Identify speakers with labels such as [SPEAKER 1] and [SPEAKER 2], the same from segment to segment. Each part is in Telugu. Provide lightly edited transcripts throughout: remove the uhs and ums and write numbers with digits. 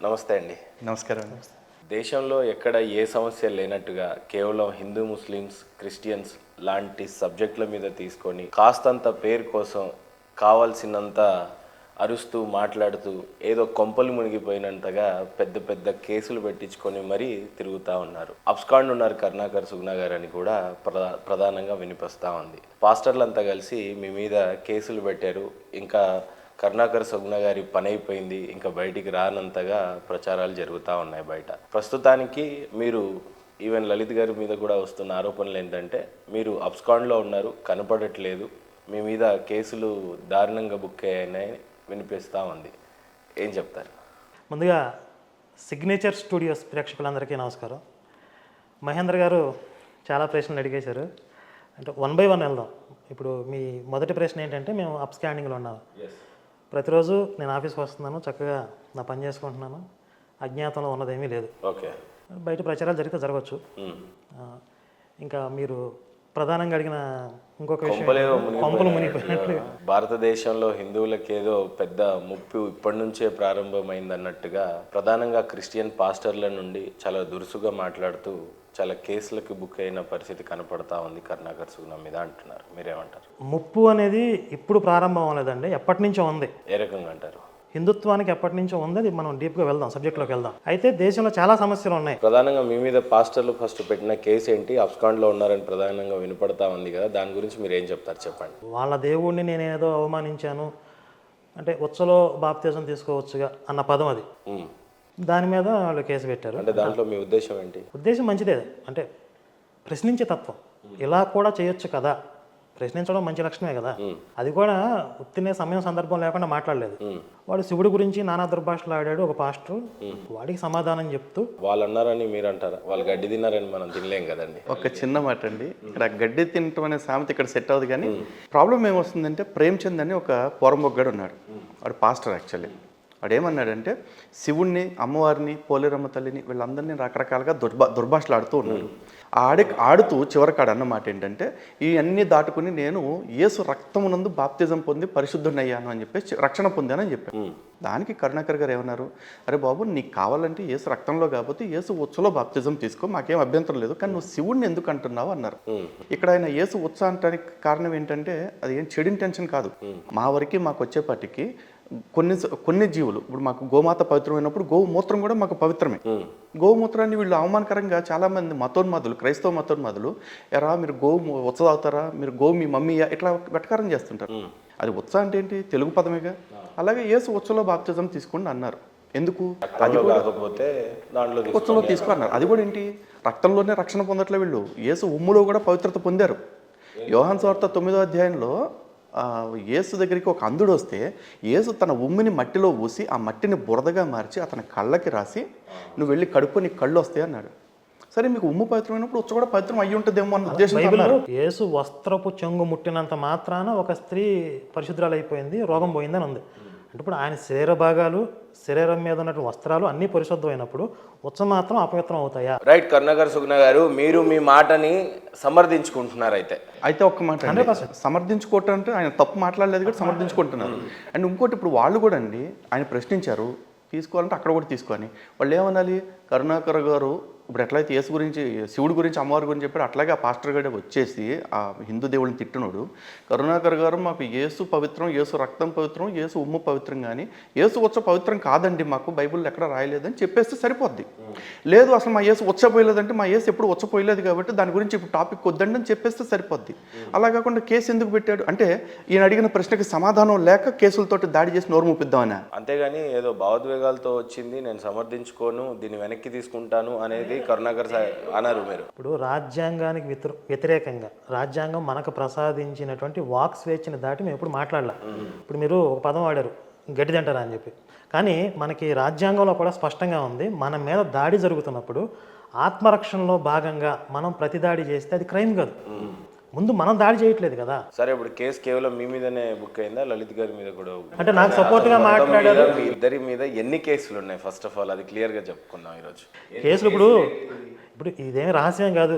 [SPEAKER 1] నమస్తే అండి.
[SPEAKER 2] నమస్కారం.
[SPEAKER 1] దేశంలో ఎక్కడ ఏ సమస్య లేనట్టుగా కేవలం హిందూ, ముస్లిమ్స్, క్రిస్టియన్స్ లాంటి సబ్జెక్టుల మీద తీసుకొని కాస్తంత పేరు కోసం కావాల్సినంత అరుస్తూ మాట్లాడుతూ ఏదో కొంపలు మునిగిపోయినంతగా పెద్ద పెద్ద కేసులు పెట్టించుకొని మరీ తిరుగుతూ ఉన్నారు. అబ్స్కాండ్ ఉన్నారు కరుణాకర్ సుగుణా గారు అని కూడా ప్రధానంగా వినిపిస్తూ ఉంది. పాస్టర్లంతా కలిసి మీ మీద కేసులు పెట్టారు, ఇంకా కరుణాకర్ సుగుణా గారి పని అయిపోయింది, ఇంకా బయటికి రానంతగా ప్రచారాలు జరుగుతూ ఉన్నాయి బయట. ప్రస్తుతానికి మీరు ఈవెన్ లలిత్ గారి మీద కూడా వస్తున్న ఆరోపణలు ఏంటంటే మీరు అబ్స్కాండ్లో ఉన్నారు, కనపడట్లేదు, మీ మీద కేసులు దారుణంగా బుక్ అయ్యాయని వినిపిస్తూ ఉంది. ఏం చెప్తారు?
[SPEAKER 3] ముందుగా సిగ్నేచర్ స్టూడియోస్ ప్రేక్షకులందరికీ నమస్కారం. మహేంద్ర గారు చాలా ప్రశ్నలు అడిగేశారు, అంటే 1 by 1 వెళ్దాం. ఇప్పుడు మీ మొదటి ప్రశ్న ఏంటంటే మేము అప్స్కాండింగ్లో ఉన్నాము. ప్రతిరోజు నేను ఆఫీస్కి వస్తున్నాను, చక్కగా నా పని చేసుకుంటున్నాను, అజ్ఞాతంలో ఉన్నదేమీ లేదు.
[SPEAKER 1] ఓకే,
[SPEAKER 3] బయట ప్రచారాలు జరిగితే జరగవచ్చు. ఇంకా మీరు ప్రధానంగా అడిగిన ఇంకొక విషయం, కొంపలు మునిగిపోయినట్లు
[SPEAKER 1] భారతదేశంలో హిందువులకు ఏదో పెద్ద ముప్పు ఇప్పటి నుంచే ప్రారంభమైంది అన్నట్టుగా ప్రధానంగా క్రిస్టియన్ పాస్టర్ల నుండి చాలా దురుసుగా మాట్లాడుతూ చాలా కేసులకు బుక్ అయిన పరిస్థితి కనపడతా ఉంది కరుణాకర్ సుగుణా మీద అంటున్నారు. మీరేమంటారు?
[SPEAKER 3] ముప్పు అనేది ఇప్పుడు ప్రారంభం అవ్వలేదండి, ఎప్పటి నుంచో ఉంది.
[SPEAKER 1] ఏ రకంగా అంటారు?
[SPEAKER 3] హిందుత్వానికి ఎప్పటి నుంచో ఉంది, అది మనం డీప్గా వెళ్దాం, సబ్జెక్ట్లోకి వెళ్దాం. అయితే దేశంలో చాలా సమస్యలు ఉన్నాయి.
[SPEAKER 1] ప్రధానంగా మీ మీద పాస్టర్లు ఫస్ట్ పెట్టిన కేసు ఏంటి? అబ్స్కాండ్లో ఉన్నారని ప్రధానంగా వినపడతా ఉంది కదా, దాని గురించి మీరు ఏం చెప్తారు చెప్పండి.
[SPEAKER 3] వాళ్ళ దేవుడిని నేనేదో అవమానించాను అంటే ఉచ్చలో బాప్తిజం తీసుకోవచ్చుగా అన్న పదం అది, దాని మీద వాళ్ళు కేసు పెట్టారు.
[SPEAKER 1] అంటే దాంట్లో మీ ఉద్దేశం ఏంటి?
[SPEAKER 3] ఉద్దేశం మంచిదే, అంటే ప్రశ్నించే తత్వం, ఇలా కూడా చేయొచ్చు కదా, ప్రశ్నించడం మంచి లక్షణమే కదా. అది కూడా ఉత్తినే సమయం సందర్భం లేకుండా మాట్లాడలేదు. వాడు శివుడి గురించి నానా దుర్భాషలు ఆడాడు ఒక పాస్టర్, వాడికి సమాధానం చెప్తూ.
[SPEAKER 1] వాళ్ళు అన్నారని మీరు అంటారా? వాళ్ళు గడ్డి తిన్నారని మనం తినలేం కదండి.
[SPEAKER 2] ఒక చిన్న మాట అండి, ఇక్కడ గడ్డి తినటం అనే సామెత ఇక్కడ సెట్ అవుతుంది. కానీ ప్రాబ్లం ఏమొస్తుందంటే, ప్రేమ్చంద్ అని ఒక పోరంబొగ్గాడు ఉన్నాడు, వాడు పాస్టర్ యాక్చువల్లీ. వాడు ఏమన్నాడంటే, శివుణ్ణి, అమ్మవారిని, పోలేరమ్మ తల్లిని వీళ్ళందరినీ రకరకాలుగా దుర్భాషలు ఆడుతూ ఉన్నాడు. ఆడుతూ చివరికాడు అన్నమాట ఏంటంటే, ఈ అన్నీ దాటుకుని నేను యేసు రక్తమునందు బాప్తిజం పొంది పరిశుద్ధుడయ్యాను అని చెప్పేసి రక్షణ పొందానని చెప్పాను. దానికి కరుణాకర్ గారు ఏమన్నారు, అరే బాబు, నీకు కావాలంటే యేసు రక్తంలో కాకపోతే యేసు ఉత్సలో బాప్తిజం తీసుకో, మాకేం అభ్యంతరం లేదు, కానీ నువ్వు శివుణ్ణి ఎందుకు అంటున్నావు అన్నారు. ఇక్కడ ఆయన యేసు ఉత్స అంటానికి కారణం ఏంటంటే, అది ఏం చెడు ఇంటెన్షన్ కాదు. మా వరకు మాకు వచ్చేపాటికి కొన్ని జీవులు, ఇప్పుడు మాకు గోమాత పవిత్రమైనప్పుడు గోమూత్రం కూడా మాకు పవిత్రమే. గోమూత్రాన్ని వీళ్ళు అవమానకరంగా చాలామంది మతోన్మాదులు, క్రైస్తవ మతోన్మాదులు, ఎరా మీరు ఉత్స తాగుతారా, మీరు మీ మమ్మీయా, ఇట్లా వెటకారం చేస్తుంటారు. అది ఉత్స అంటే ఏంటి? తెలుగు పదమేగా. అలాగే యేసు ఉత్సలో బాప్తిజం తీసుకోండి అన్నారు. ఎందుకు? అది కూడా ఉత్సలో తీసుకో అన్నారు. అది కూడా ఏంటి? రక్తంలోనే రక్షణ పొందట్లే వీళ్ళు, యేసు ఉమ్ములో కూడా పవిత్రత పొందారు. యోహాను సువార్త 9వ అధ్యాయంలో యేసు దగ్గరికి ఒక అంధుడు వస్తే యేసు తన ఉమ్మిని మట్టిలో ఊసి ఆ మట్టిని బురదగా మార్చి అతని కళ్ళకి రాసి, నువ్వు వెళ్ళి కడుపు, నీకు కళ్ళు వస్తాయి అన్నాడు. సరే, మీకు ఉమ్ము పవిత్రమైనప్పుడు ఉచ్చ కూడా పవిత్రం అయ్యి ఉంటుందేమో అన్న ఉద్దేశంతో
[SPEAKER 3] యేసు వస్త్రపు చెంగు ముట్టినంత మాత్రాన ఒక స్త్రీ పరిశుద్ధాలు అయిపోయింది, రోగం పోయిందని ఉంది. అంటే ఇప్పుడు ఆయన శరీర భాగాలు, శరీరం మీద ఉన్నటువంటి వస్త్రాలు అన్నీ పరిశుద్ధమైనప్పుడు ఉచ్చ మాత్రం అపవిత్రం అవుతాయా?
[SPEAKER 1] రైట్. కరుణాకర్ సుగుణా గారు, మీరు మీ మాటని సమర్థించుకుంటున్నారు. అయితే
[SPEAKER 2] ఒక్క మాట, సమర్థించుకోవటం అంటే ఆయన తప్పు మాట్లాడలేదు కూడా సమర్థించుకుంటున్నారు. అండ్ ఇంకోటి, ఇప్పుడు వాళ్ళు కూడా అండి ఆయన ప్రశ్నించారు, తీసుకోవాలంటే అక్కడ కూడా తీసుకొని, వాళ్ళు ఏమనాలి, కరుణాకర్ గారు ఇప్పుడు ఎట్లయితే యేసు గురించి, శివుడి గురించి, అమ్మవారి గురించి చెప్పాడు, అట్లాగే ఆ పాస్టర్ గడే వచ్చేసి ఆ హిందూ దేవుడిని తిట్టున్నాడు. కరుణాకర్ గారు మాకు యేసు పవిత్రం, యేసు రక్తం పవిత్రం, యేసు ఉమ్ము పవిత్రం, కానీ యేసు ఉత్స పవిత్రం కాదండి, మాకు బైబిల్లో ఎక్కడ రాయలేదని చెప్పేస్తే సరిపోద్ది. లేదు, అసలు మా యేసు ఉచ్చపోయలేదంటే మా యేసు ఎప్పుడు ఉచ్చపోయలేదు కాబట్టి దాని గురించి ఇప్పుడు టాపిక్ వద్దండి అని చెప్పేస్తే సరిపోద్ది. అలా కాకుండా కేసు ఎందుకు పెట్టాడు అంటే, ఈయన అడిగిన ప్రశ్నకి సమాధానం లేక కేసులతోటి దాడి చేసి నోరు మూపిద్దామని.
[SPEAKER 1] అంతేగాని ఏదో భావోద్వేగాలతో వచ్చింది, నేను సమర్థించుకోను, దీన్ని వెనక్కి తీసుకుంటాను అనేది కరుణాకర్ అన్నారు. మీరు
[SPEAKER 3] ఇప్పుడు రాజ్యాంగానికి వ్యతిరేకంగా, రాజ్యాంగం మనకు ప్రసాదించినటువంటి వాక్ స్వేచ్ఛని దాటి మేము ఎప్పుడు మాట్లాడలే. ఇప్పుడు మీరు ఒక పదం వాడారు, గడ్డి తింటారా అని చెప్పి, కానీ మనకి రాజ్యాంగంలో కూడా స్పష్టంగా ఉంది, మన మీద దాడి జరుగుతున్నప్పుడు ఆత్మరక్షణలో భాగంగా మనం ప్రతిదాడి చేస్తే అది క్రైమ్ కాదు. ముందు మనం దాడి చేయట్లేదు కదా.
[SPEAKER 1] సరే, ఇప్పుడు కేసు కేవలం మీ మీదనే బుక్ అయిందా? లలిత్ గారి మీద కూడా?
[SPEAKER 3] అంటే నాకు సపోర్ట్ గా మాట్లాడారు.
[SPEAKER 1] మీ ఇద్దరి మీద ఎన్ని కేసులు ఉన్నాయి? ఫస్ట్ ఆఫ్ ఆల్ అది క్లియర్ గా చెప్పుకుందాం ఈరోజు.
[SPEAKER 3] కేసులు ఇప్పుడు ఇదేమి రహస్యం కాదు,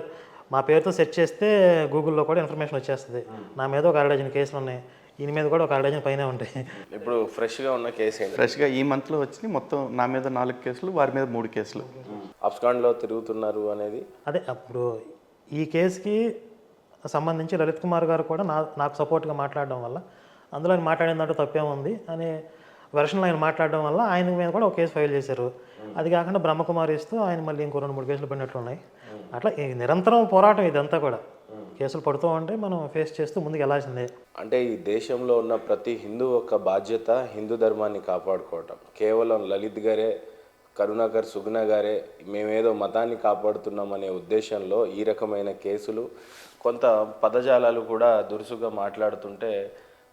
[SPEAKER 3] మా పేరుతో సెర్చ్ చేస్తే గూగుల్లో కూడా ఇన్ఫర్మేషన్ వచ్చేస్తుంది. నా మీద ఒక 6 డజన్ కేసులు ఉన్నాయి. ఈయన మీద కూడా ఒక 6 పైన ఉంటాయి.
[SPEAKER 1] ఇప్పుడు ఫ్రెష్గా ఉన్న కేసు ఏంటి?
[SPEAKER 2] ఫ్రెష్గా ఈ మంత్లో వచ్చి మొత్తం నా మీద 4 కేసులు, వారి మీద 3 కేసులు.
[SPEAKER 1] అబ్స్కాండ్లో తిరుగుతున్నారు అనేది
[SPEAKER 3] అదే అప్పుడు ఈ కేసుకి సంబంధించి లలిత్ కుమార్ గారు కూడా నాకు సపోర్ట్గా మాట్లాడడం వల్ల, అందులో ఆయన మాట్లాడిన దాంట్లో తప్పేముంది అనే వెర్షన్లో ఆయన మాట్లాడడం వల్ల ఆయన మీద కూడా ఒక కేసు ఫైల్ చేశారు. అది కాకుండా బ్రహ్మకుమారి ఇస్తూ ఆయన మళ్ళీ ఇంకో 2-3 కేసులు పడినట్లు ఉన్నాయి. అట్లా ఈ నిరంతరం పోరాటం ఇదంతా కూడా. కేసులు పడుతూ ఉంటే మనం ఫేస్ చేస్తూ ముందుకు వెళ్ళాల్సిందే.
[SPEAKER 1] అంటే ఈ దేశంలో ఉన్న ప్రతి హిందూ యొక్క బాధ్యత హిందూ ధర్మాన్ని కాపాడుకోవటం. కేవలం లలిత్ గారే, కరుణాకర్ సుగుణ గారే మేమేదో మతాన్ని కాపాడుతున్నామనే ఉద్దేశంలో ఈ రకమైన కేసులు, కొంత పదజాలాలు కూడా దురుసుగా మాట్లాడుతుంటే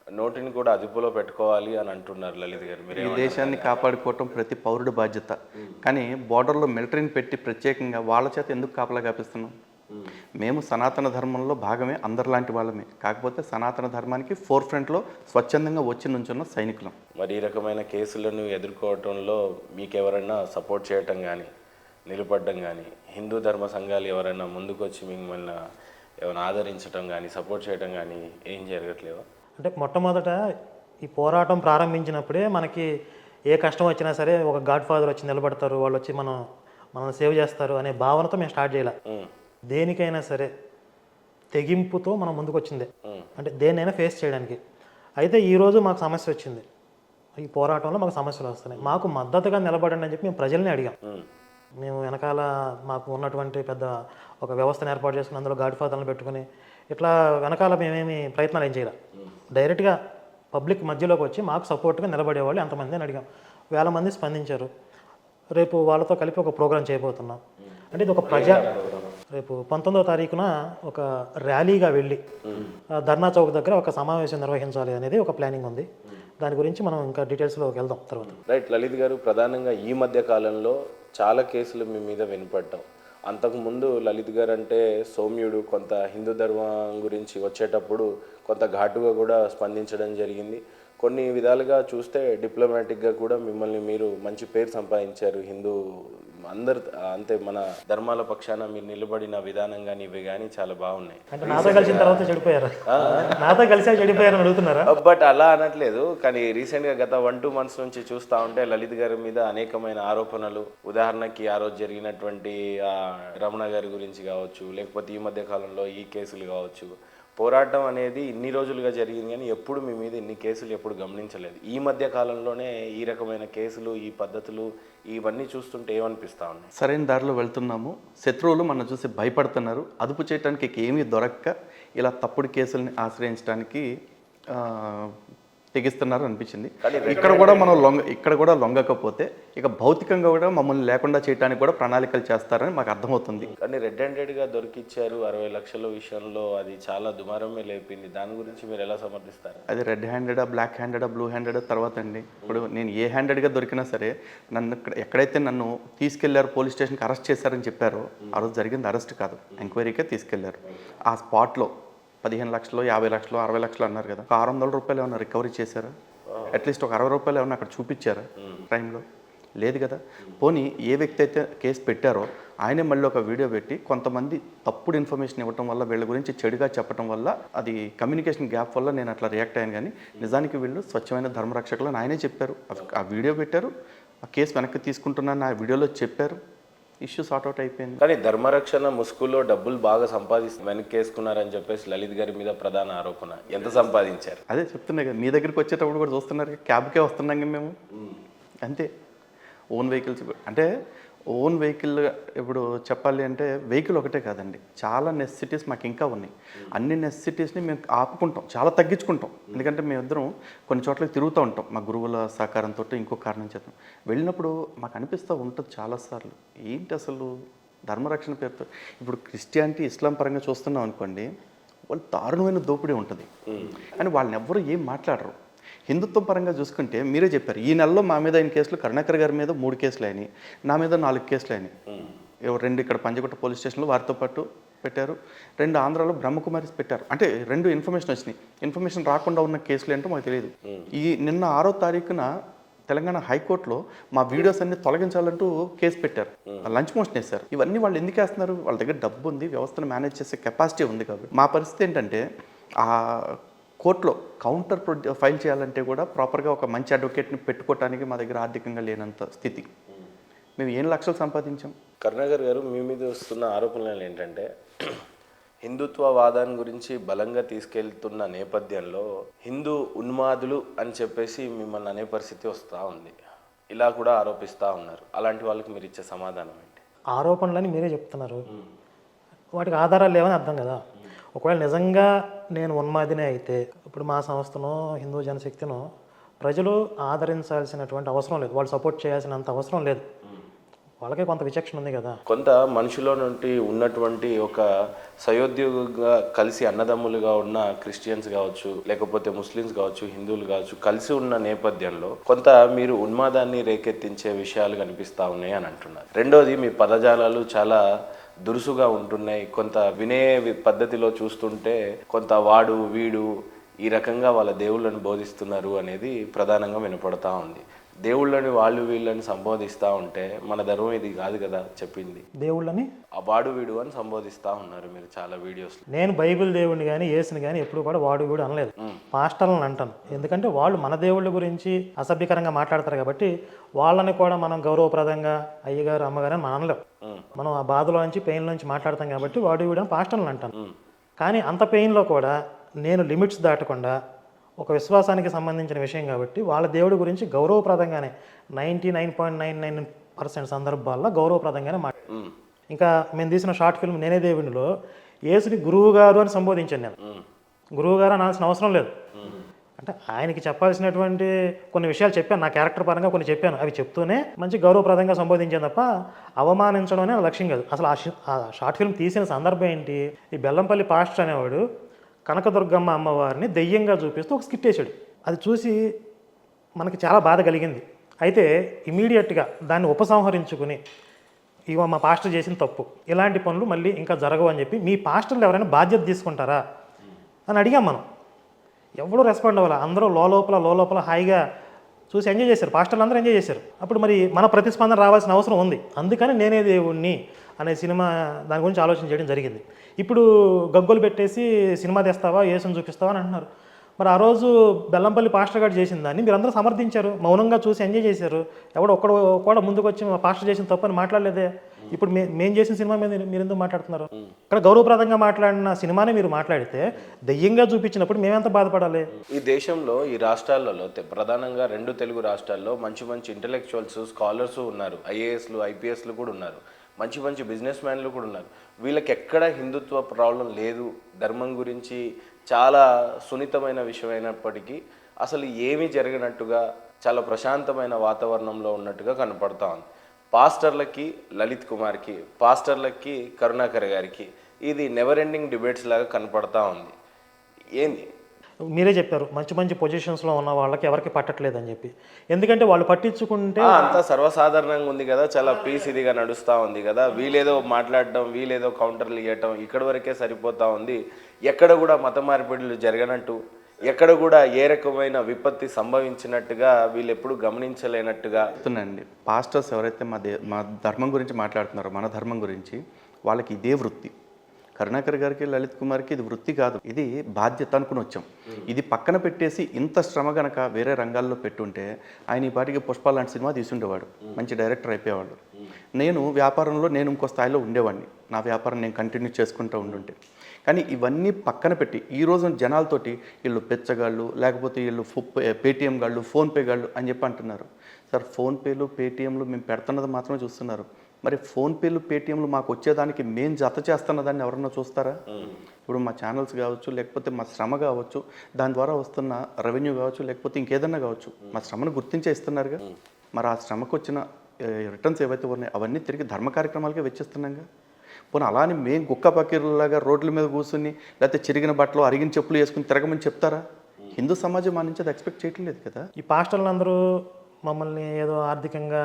[SPEAKER 1] నోటిని కూడా అదుపులో పెట్టుకోవాలి అని అంటున్నారు లలిత్ గారు.
[SPEAKER 2] ఈ దేశాన్ని కాపాడుకోవటం ప్రతి పౌరుడి బాధ్యత. కానీ బోర్డర్లో మిలిటరీని పెట్టి ప్రత్యేకంగా వాళ్ళ చేత ఎందుకు కాపలా కాపిస్తున్నాం? మేము సనాతన ధర్మంలో భాగమే, అందరిలాంటి వాళ్ళమే. కాకపోతే సనాతన ధర్మానికి ఫోర్ ఫ్రంట్లో స్వచ్ఛందంగా వచ్చి నుంచున్న సైనికులం.
[SPEAKER 1] మరి ఈ రకమైన కేసులను ఎదుర్కోవటంలో మీకు ఎవరైనా సపోర్ట్ చేయటం కానీ, నిలబడడం కానీ, హిందూ ధర్మ సంఘాలు ఎవరైనా ముందుకొచ్చి మిమ్మల్ని ఏమైనా ఆదరించడం కానీ, సపోర్ట్ చేయడం కానీ ఏం జరగట్లేవా?
[SPEAKER 3] అంటే మొట్టమొదట ఈ పోరాటం ప్రారంభించినప్పుడే మనకి ఏ కష్టం వచ్చినా సరే ఒక గాడ్ ఫాదర్ వచ్చి నిలబడతారు, వాళ్ళు వచ్చి మనం సేవ్ చేస్తారు అనే భావనతో మేము స్టార్ట్ చేయాలి. దేనికైనా సరే తెగింపుతో మనం ముందుకు వచ్చిందే, అంటే దేన్నైనా ఫేస్ చేయడానికి. అయితే ఈరోజు మాకు సమస్య వచ్చింది, ఈ పోరాటంలో మాకు సమస్యలు వస్తున్నాయి, మాకు మద్దతుగా నిలబడండి అని చెప్పి మేము ప్రజల్ని అడిగాం. మేము వెనకాల మాకు ఉన్నటువంటి పెద్ద ఒక వ్యవస్థను ఏర్పాటు చేసుకుని అందులో గాడ్ ఫాదర్లను పెట్టుకుని ఇట్లా వెనకాల మేమేమి ప్రయత్నాలు ఏం చేయాలి. డైరెక్ట్గా పబ్లిక్ మధ్యలోకి వచ్చి మాకు సపోర్ట్గా నిలబడేవాళ్ళు ఎంతమంది అని అడిగాం. 1000 మంది స్పందించారు. రేపు వాళ్ళతో కలిపి ఒక ప్రోగ్రాం చేయబోతున్నాం. అంటే ఇది ఒక రేపు 19వ తారీఖున ఒక ర్యాలీగా వెళ్ళి ధర్నా చౌక్ దగ్గర ఒక సమావేశం నిర్వహించాలి అనేది ఒక ప్లానింగ్ ఉంది. దాని గురించి మనం ఇంకా డీటెయిల్స్లోకి వెళ్దాం తర్వాత.
[SPEAKER 1] రైట్ లలిత్ గారు, ప్రధానంగా ఈ మధ్య కాలంలో చాలా కేసులు మీ మీద వినపడ్డాం. అంతకుముందు లలిత్ గారు అంటే సౌమ్యుడు, కొంత హిందూ ధర్మం గురించి వచ్చేటప్పుడు కొంత ఘాటుగా కూడా స్పందించడం జరిగింది. కొన్ని విధాలుగా చూస్తే డిప్లొమాటిక్గా కూడా మిమ్మల్ని మీరు మంచి పేరు సంపాదించారు. హిందూ అందరు అంటే మన ధర్మాల పక్షాన మీరు నిలబడిన విధానం కానీ ఇవి కానీ చాలా బాగున్నాయి.
[SPEAKER 3] అంటే నాతో కలిసిన తర్వాత చెడిపోయారు, నాతో కలిసి చెడిపోయారు అడుగుతున్నారా?
[SPEAKER 1] బట్ అలా అనట్లేదు, కానీ రీసెంట్గా గత 1-2 months నుంచి చూస్తూ ఉంటే లలిత్ గారి మీద అనేకమైన ఆరోపణలు, ఉదాహరణకి ఆ రోజు జరిగినటువంటి రమణ గారి గురించి కావచ్చు, లేకపోతే ఈ మధ్య కాలంలో ఈ కేసులు కావచ్చు. పోరాటం అనేది ఇన్ని రోజులుగా జరిగింది కానీ ఎప్పుడు మీ మీద ఇన్ని కేసులు ఎప్పుడు గమనించలేదు. ఈ మధ్య కాలంలోనే ఈ రకమైన కేసులు, ఈ పద్ధతులు ఇవన్నీ చూస్తుంటే ఏమనిపిస్తా ఉన్నాయి?
[SPEAKER 2] సరైన దారిలో వెళ్తున్నాము, శత్రువులు మనం చూసి భయపడుతున్నారు, అదుపు చేయడానికి ఏమీ దొరక్క ఇలా తప్పుడు కేసుల్ని ఆశ్రయించడానికి తెగిస్తున్నారు అనిపించింది. ఇక్కడ కూడా లొంగకపోతే ఇక భౌతికంగా కూడా మమ్మల్ని లేకుండా చేయడానికి కూడా ప్రణాళికలు చేస్తారని మాకు అర్థమవుతుంది.
[SPEAKER 1] కానీ రెడ్ హ్యాండెడ్గా దొరికిచ్చారు 60 లక్షల విషయంలో, అది చాలా దుమారమే లేపింది. దాని గురించి మీరు ఎలా సమర్థిస్తారు?
[SPEAKER 2] అది రెడ్ హ్యాండెడా, బ్లాక్ హ్యాండెడా, బ్లూ హ్యాండెడా తర్వాత అండి. ఇప్పుడు నేను ఏ హ్యాండెడ్గా దొరికినా సరే నన్ను ఎక్కడైతే నన్ను తీసుకెళ్లారు, పోలీస్ స్టేషన్కి అరెస్ట్ చేశారని చెప్పారో ఆ రోజు జరిగింది అరెస్ట్ కాదు, ఎంక్వైరీకే తీసుకెళ్లారు. ఆ స్పాట్లో 15 లక్షలు, 50 లక్షలు, 60 లక్షలు అన్నారు కదా, ఒక 600 రూపాయలు ఏమన్నా రికవరీ చేశారా? అట్లీస్ట్ ఒక 60 రూపాయలు ఏమన్నా అక్కడ చూపించారా టైంలో? లేదు కదా. పోనీ ఏ వ్యక్తి అయితే కేసు పెట్టారో ఆయనే మళ్ళీ ఒక వీడియో పెట్టి కొంతమంది తప్పుడు ఇన్ఫర్మేషన్ ఇవ్వటం వల్ల, వీళ్ళ గురించి చెడుగా చెప్పడం వల్ల, అది కమ్యూనికేషన్ గ్యాప్ వల్ల నేను అట్లా రియాక్ట్ అయ్యాను. కానీ నిజానికి వీళ్ళు స్వచ్ఛమైన ధర్మరక్షకులు అని ఆయనే చెప్పారు. ఆ వీడియో పెట్టారు, ఆ కేసు వెనక్కి తీసుకుంటున్నాను ఆ వీడియోలో చెప్పారు, ఇష్యూ సార్ట్ అవుట్ అయిపోయింది.
[SPEAKER 1] కానీ ధర్మరక్షణ ముసుగులో డబ్బులు బాగా వెనక్కి వేసుకున్నారని చెప్పేసి లలిత్ గారి మీద ప్రధాన ఆరోపణ. ఎంత సంపాదించారు?
[SPEAKER 2] అదే చెప్తున్నా కదా, మీ దగ్గరికి వచ్చేటప్పుడు కూడా చూస్తున్నారు, క్యాబ్కే వస్తున్నాం మేము అంతే. ఓన్ వెహికల్స్ అంటే ఓన్ వెహికల్ ఇప్పుడు చెప్పాలి అంటే వెహికల్ ఒకటే కాదండి, చాలా నెసెసిటీస్ మాకు ఇంకా ఉన్నాయి. అన్ని నెసెసిటీస్ని మేము ఆపుకుంటాం, చాలా తగ్గించుకుంటాం. ఎందుకంటే మేమిద్దరం కొన్ని చోట్లకి తిరుగుతూ ఉంటాం, మా గురువుల సహకారంతో, ఇంకో కారణం చేద్దాం. వెళ్ళినప్పుడు మాకు అనిపిస్తూ ఉంటుంది చాలాసార్లు, ఏంటి అసలు ధర్మరక్షణ పేరుతో. ఇప్పుడు క్రిస్టియానిటీ, ఇస్లాం పరంగా చూస్తున్నాం అనుకోండి, వాళ్ళు దారుణమైన దోపిడీ ఉంటుంది, కానీ వాళ్ళని ఎవ్వరూ ఏం మాట్లాడరు. హిందుత్వం పరంగా చూసుకుంటే మీరే చెప్పారు, ఈ నెలలో మా మీద 5 కేసులు, కరుణాకర్ గారి మీద 3 కేసులు అయినాయి, నా మీద 4 కేసులు అయినాయి. 2 ఇక్కడ పంజగుట్ట పోలీస్ స్టేషన్లో వారితో పాటు పెట్టారు, 2 ఆంధ్రాలో బ్రహ్మకుమారిస్ పెట్టారు. అంటే 2 ఇన్ఫర్మేషన్ వచ్చినాయి. ఇన్ఫర్మేషన్ రాకుండా ఉన్న కేసులు ఏంటో మాకు తెలియదు. నిన్న 6వ తారీఖున తెలంగాణ హైకోర్టులో మా వీడియోస్ అన్ని తొలగించాలంటూ కేసు పెట్టారు, లంచ్ మోషన్ వేశారు. ఇవన్నీ వాళ్ళు ఎందుకు వేస్తున్నారు? వాళ్ళ దగ్గర డబ్బు ఉంది, వ్యవస్థను మేనేజ్ చేసే కెపాసిటీ ఉంది. కాబట్టి మా పరిస్థితి ఏంటంటే, ఆ కోర్టులో కౌంటర్ ఫైల్ చేయాలంటే కూడా ప్రాపర్గా ఒక మంచి అడ్వకేట్ని పెట్టుకోవటానికి మా దగ్గర ఆర్థికంగా లేనంత స్థితి. మేము ఏం లక్షలు సంపాదించాం.
[SPEAKER 1] కరుణాకర్ గారు, మీ మీద వస్తున్న ఆరోపణలు ఏంటంటే హిందుత్వవాదాన్ని గురించి బలంగా తీసుకెళ్తున్న నేపథ్యంలో హిందూ ఉన్మాదులు అని చెప్పేసి మిమ్మల్ని అనే పరిస్థితి వస్తూ ఉంది. ఇలా కూడా ఆరోపిస్తూ ఉన్నారు. అలాంటి వాళ్ళకి మీరు ఇచ్చే సమాధానం ఏంటి?
[SPEAKER 3] ఆరోపణలని మీరే చెప్తున్నారు, వాటికి ఆధారాలు లేవని అర్థం కదా. ఒకవేళ నిజంగా నేను ఉన్మాదినే అయితే ఇప్పుడు మా సంస్థను హిందూ జనశక్తిను ప్రజలు ఆదరించాల్సినటువంటి అవసరం లేదు, వాళ్ళు సపోర్ట్ చేయాల్సినంత అవసరం లేదు. వాళ్ళకే కొంత విచక్షణ ఉంది కదా.
[SPEAKER 1] కొంత మనుషులో నుండి ఉన్నటువంటి ఒక సయోద్యోగిగా కలిసి అన్నదమ్ములుగా ఉన్న క్రిస్టియన్స్ కావచ్చు, లేకపోతే ముస్లిమ్స్ కావచ్చు, హిందువులు కావచ్చు, కలిసి ఉన్న నేపథ్యంలో కొంత మీరు ఉన్మాదాన్ని రేకెత్తించే విషయాలు కనిపిస్తూ ఉన్నాయి అని అంటున్నారు. రెండోది, మీ పదజాలాలు చాలా దురుసుగా ఉంటున్నాయి. కొంత వినే పద్ధతిలో చూస్తుంటే కొంత వాడు వీడు ఈ రకంగా వాళ్ళ దేవుళ్ళని బోధిస్తున్నారు అనేది ప్రధానంగా వినపడతా ఉంది. దేవుళ్ళని వాళ్ళు వీళ్ళని సంబోధిస్తూ ఉంటే మన ధర్మం ఇది కాదు కదా చెప్పింది.
[SPEAKER 3] దేవుళ్ళని
[SPEAKER 1] ఆ వాడు వీడు అని సంబోధిస్తూ ఉన్నారు మీరు చాలా వీడియోస్.
[SPEAKER 3] నేను బైబిల్ దేవుడిని కానీ యేసుని కానీ ఎప్పుడు కూడా వాడు వీడు అనలేదు, పాస్టర్లను అంటాను. ఎందుకంటే వాళ్ళు మన దేవుళ్ళ గురించి అసభ్యకరంగా మాట్లాడతారు కాబట్టి వాళ్ళని కూడా మనం గౌరవప్రదంగా అయ్యగారు అమ్మగారు అని మనం అనలేం. మనం ఆ బాధలో నుంచి పెయిన్ నుంచి మాట్లాడతాం కాబట్టి వాడు వీడు అని పాస్టర్లను అంటాను. కానీ అంత పెయిన్లో కూడా నేను లిమిట్స్ దాటకుండా ఒక విశ్వాసానికి సంబంధించిన విషయం కాబట్టి వాళ్ళ దేవుడి గురించి గౌరవప్రదంగానే 99.99% సందర్భాల్లో గౌరవప్రదంగానే ఇంకా మేము తీసిన షార్ట్ ఫిల్మ్ నేనే దేవునిలో యేసుని గురువు గారు అని సంబోధించాను. నేను గురువు గారు అనాల్సిన అవసరం లేదు. అంటే ఆయనకి చెప్పాల్సినటువంటి కొన్ని విషయాలు చెప్పాను, నా క్యారెక్టర్ పరంగా కొన్ని చెప్పాను. అవి చెప్తూనే మంచి గౌరవప్రదంగా సంబోధించాను తప్ప అవమానించడం అనే లక్ష్యం కాదు. అసలు ఆ షార్ట్ ఫిల్మ్ తీసిన సందర్భం ఏంటి, ఈ బెల్లంపల్లి పాస్టర్ అనేవాడు కనకదుర్గమ్మ అమ్మవారిని దెయ్యంగా చూపిస్తూ ఒక స్కిట్ వేసాడు. అది చూసి మనకి చాలా బాధ కలిగింది. అయితే ఇమీడియట్గా దాన్ని ఉపసంహరించుకుని ఇవ మా పాస్టర్ చేసిన తప్పు, ఇలాంటి పనులు మళ్ళీ ఇంకా జరగవు అని చెప్పి మీ పాస్టర్లు ఎవరైనా బాధ్యత తీసుకుంటారా అని అడిగాం. మనం ఎవరు రెస్పాండ్ అవ్వాలి. అందరూ లోపల హాయిగా చూసి ఎంజాయ్ చేశారు, పాస్టర్లు అందరూ ఎంజాయ్ చేశారు. అప్పుడు మరి మన ప్రతిస్పందన రావాల్సిన అవసరం ఉంది. అందుకని నేనే దేవుణ్ణి అనే సినిమా దాని గురించి ఆలోచన చేయడం జరిగింది. ఇప్పుడు గగ్గోలు పెట్టేసి సినిమా తెస్తావా, యేసుని చూపిస్తావా అని అంటున్నారు. మరి ఆ రోజు బెల్లంపల్లి పాస్టర్ గారు చేసిన దాన్ని మీరు అందరూ సమర్థించారు, మౌనంగా చూసి ఎంజాయ్ చేశారు. ఒక్కడు కూడా ముందుకు వచ్చి మా పాస్టర్ చేసిన తప్పని మాట్లాడలేదే. ఇప్పుడు మేము చేసిన సినిమా మీద మీరు ఎందుకు మాట్లాడుతున్నారు? ఇక్కడ గౌరవప్రదంగా మాట్లాడిన సినిమానే మీరు మాట్లాడితే దెయ్యంగా చూపించినప్పుడు మేమెంత బాధపడాలి?
[SPEAKER 1] ఈ దేశంలో ఈ రాష్ట్రాలలో ప్రధానంగా 2 తెలుగు రాష్ట్రాల్లో మంచి ఇంటెలెక్చువల్స్ స్కాలర్స్ ఉన్నారు, ఐఏఎస్లు ఐపీఎస్లు కూడా ఉన్నారు, మంచి బిజినెస్ మ్యాన్లు కూడా ఉన్నారు. వీళ్ళకి ఎక్కడ హిందుత్వ ప్రాబ్లం లేదు. ధర్మం గురించి చాలా సున్నితమైన విషయం అయినప్పటికీ అసలు ఏమీ జరగనట్టుగా చాలా ప్రశాంతమైన వాతావరణంలో ఉన్నట్టుగా కనపడతా ఉంది. పాస్టర్లకి లలిత్ కుమార్కి, పాస్టర్లకి కరుణాకర్ గారికి ఇది నెవర్ ఎండింగ్ డిబేట్స్ లాగా కనపడతా ఉంది. ఏంది?
[SPEAKER 3] మీరే చెప్పారు మంచి పొజిషన్స్లో ఉన్న వాళ్ళకి ఎవరికి పట్టట్లేదని చెప్పి. ఎందుకంటే వాళ్ళు పట్టించుకుంటే
[SPEAKER 1] అంతా సర్వసాధారణంగా ఉంది కదా, చాలా పీస్ ఇదిగా నడుస్తూ ఉంది కదా. వీలేదో మాట్లాడటం, వీలేదో కౌంటర్లు ఇవ్వటం ఇక్కడి వరకే సరిపోతూ ఉంది. ఎక్కడ కూడా మత మార్పిడులు జరగనట్టు, ఎక్కడ కూడా ఏ రకమైన విపత్తి సంభవించినట్టుగా వీళ్ళు ఎప్పుడు గమనించలేనట్టుగా
[SPEAKER 2] చెప్తున్నానండి. పాస్టర్స్ ఎవరైతే మా ధర్మం గురించి మాట్లాడుతున్నారో, మన ధర్మం గురించి, వాళ్ళకి ఇదే వృత్తి. కరుణాకర్ గారికి లలిత్ కుమార్కి ఇది వృత్తి కాదు, ఇది బాధ్యత అనుకుని వచ్చాం. ఇది పక్కన పెట్టేసి ఇంత శ్రమ గనక వేరే రంగాల్లో పెట్టుంటే ఆయన ఈ పాటికి పుష్ప లాంటి సినిమా తీసుండేవాడు, మంచి డైరెక్టర్ అయిపోయేవాడు. నేను వ్యాపారంలో ఇంకో స్థాయిలో ఉండేవాడిని, నా వ్యాపారం నేను కంటిన్యూ చేసుకుంటూ ఉండుంటే. కానీ ఇవన్నీ పక్కన పెట్టి ఈరోజు జనాలతోటి వీళ్ళు పెచ్చగాళ్ళు, లేకపోతే వీళ్ళు పేటీఎం గాళ్ళు, ఫోన్పే గాళ్ళు అని చెప్పి అంటున్నారు. సార్, ఫోన్పేలు పేటీఎంలు మేము పెడుతున్నది మాత్రమే చూస్తున్నారు. మరి ఫోన్పేలు పేటీఎంలు మాకు వచ్చేదానికి మేము జత చేస్తున్నదాన్ని ఎవరన్నా చూస్తారా? ఇప్పుడు మా ఛానల్స్ కావచ్చు, లేకపోతే మా శ్రమ కావచ్చు, దాని ద్వారా వస్తున్న రెవెన్యూ కావచ్చు, లేకపోతే ఇంకేదన్నా కావచ్చు, మా శ్రమను గుర్తించే ఇస్తున్నారుగా. మరి ఆ శ్రమకు వచ్చిన రిటర్న్స్ ఏవైతే ఉన్నాయో అవన్నీ తిరిగి ధర్మ కార్యక్రమాలకే వెచ్చిస్తున్నాగా. పోనీ అలాని మేము గుక్క పకీరులాగా రోడ్ల మీద కూర్చుని లేకపోతే చిరిగిన బట్టలు అరిగిన చెప్పులు వేసుకుని తిరగమని చెప్తారా? హిందూ సమాజం మా నుంచి అది ఎక్స్పెక్ట్ చేయట్లేదు కదా.
[SPEAKER 3] ఈ పాస్టర్లు అందరూ మమ్మల్ని ఏదో ఆర్థికంగా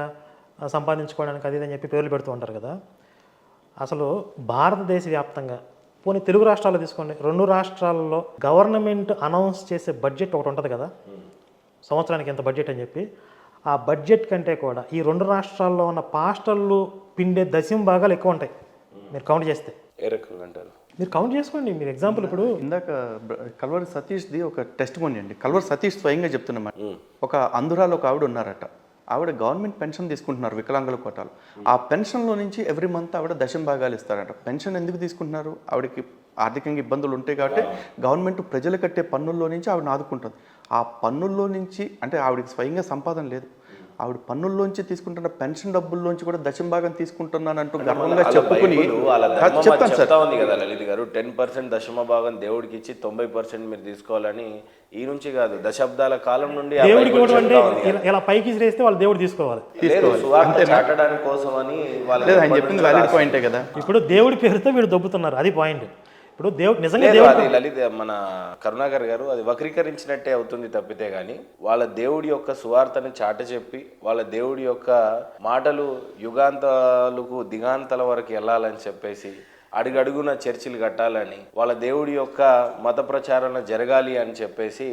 [SPEAKER 3] సంపాదించుకోవడానికి అది అని చెప్పి పేర్లు పెడుతూ ఉంటారు కదా. అసలు భారతదేశ వ్యాప్తంగా, పోనీ తెలుగు రాష్ట్రాల్లో తీసుకోండి, 2 రాష్ట్రాల్లో గవర్నమెంట్ అనౌన్స్ చేసే బడ్జెట్ ఒకటి ఉంటుంది కదా, సంవత్సరానికి ఎంత బడ్జెట్ అని చెప్పి. ఆ బడ్జెట్ కంటే కూడా ఈ 2 రాష్ట్రాల్లో ఉన్న పాస్టర్లు పిండే దశం భాగాలు ఎక్కువ ఉంటాయి మీరు కౌంట్ చేస్తే.
[SPEAKER 1] ఏ రకంగా అంటారు?
[SPEAKER 3] మీరు కౌంట్ చేసుకోండి. మీరు ఎగ్జాంపుల్ ఇప్పుడు
[SPEAKER 2] ఇందాక కల్వరి సతీష్ది ఒక టెస్ట్ మనీ అండి. కల్వరి సతీష్ స్వయంగా చెప్తున్నమాట. ఒక అందురాలు ఒక ఆవిడ ఉన్నారట. ఆవిడ గవర్నమెంట్ పెన్షన్ తీసుకుంటున్నారు, వికలాంగుల కోటాలు. ఆ పెన్షన్లో నుంచి ఎవ్రీ మంత్ ఆవిడ దశం భాగాలు ఇస్తారట. పెన్షన్ ఎందుకు తీసుకుంటున్నారు? ఆవిడకి ఆర్థికంగా ఇబ్బందులు ఉంటాయి కాబట్టి గవర్నమెంట్ ప్రజలు కట్టే పన్నుల్లో నుంచి ఆవిడని ఆదుకుంటుంది. ఆ పన్నుల్లో నుంచి అంటే ఆవిడకి స్వయంగా సంపాదన లేదు, ఆవిడ పన్నుల్లోంచి తీసుకుంటున్న పెన్షన్ డబ్బుల్లోంచి కూడా దశం భాగం తీసుకుంటున్నానంటూ గర్వంగా చెప్పుకుని
[SPEAKER 1] చెప్తాను చెప్తా ఉంది కదా లలిత్ గారు. 10% దశమ భాగం దేవుడికి ఇచ్చి 90% మీరు తీసుకోవాలని ఈ నుంచి కాదు దశాబ్దాల కాలం నుండి ఆ
[SPEAKER 3] దేవుడికి
[SPEAKER 1] బైబిల్
[SPEAKER 3] ఇవ్వడం అంటే
[SPEAKER 1] చెప్తా ఉంది.
[SPEAKER 3] ఇలా పైకి విసిరేస్తే వాళ్ళు దేవుడు తీసుకోవాలి.
[SPEAKER 1] లేదు, సువార్త చాటడానికి కోసం అని
[SPEAKER 2] లేదు, ఆయన చెప్పింది వ్యాలిడ్ పాయింటే కదా.
[SPEAKER 3] ఇప్పుడు దేవుడి పేరుతో వీడు దొబ్బుతున్నారు, అది పాయింట్. ఇప్పుడు దేవుడు నిజంగా
[SPEAKER 1] లేదు,
[SPEAKER 3] దేవుడు
[SPEAKER 1] అది లలిత్ మన కరుణాకర్ గారు అది వక్రీకరించినట్టే అవుతుంది తప్పితే గాని వాళ్ళ దేవుడి యొక్క సువార్తని చాట చెప్పి వాళ్ళ దేవుడి యొక్క మాటలు యుగాంతాలకు దిగాంతాల వరకు వెళ్ళాలని చెప్పేసి అడుగడుగున చర్చిలు కట్టాలని వాళ్ళ దేవుడి యొక్క మత ప్రచారణ జరగాలి అని చెప్పేసి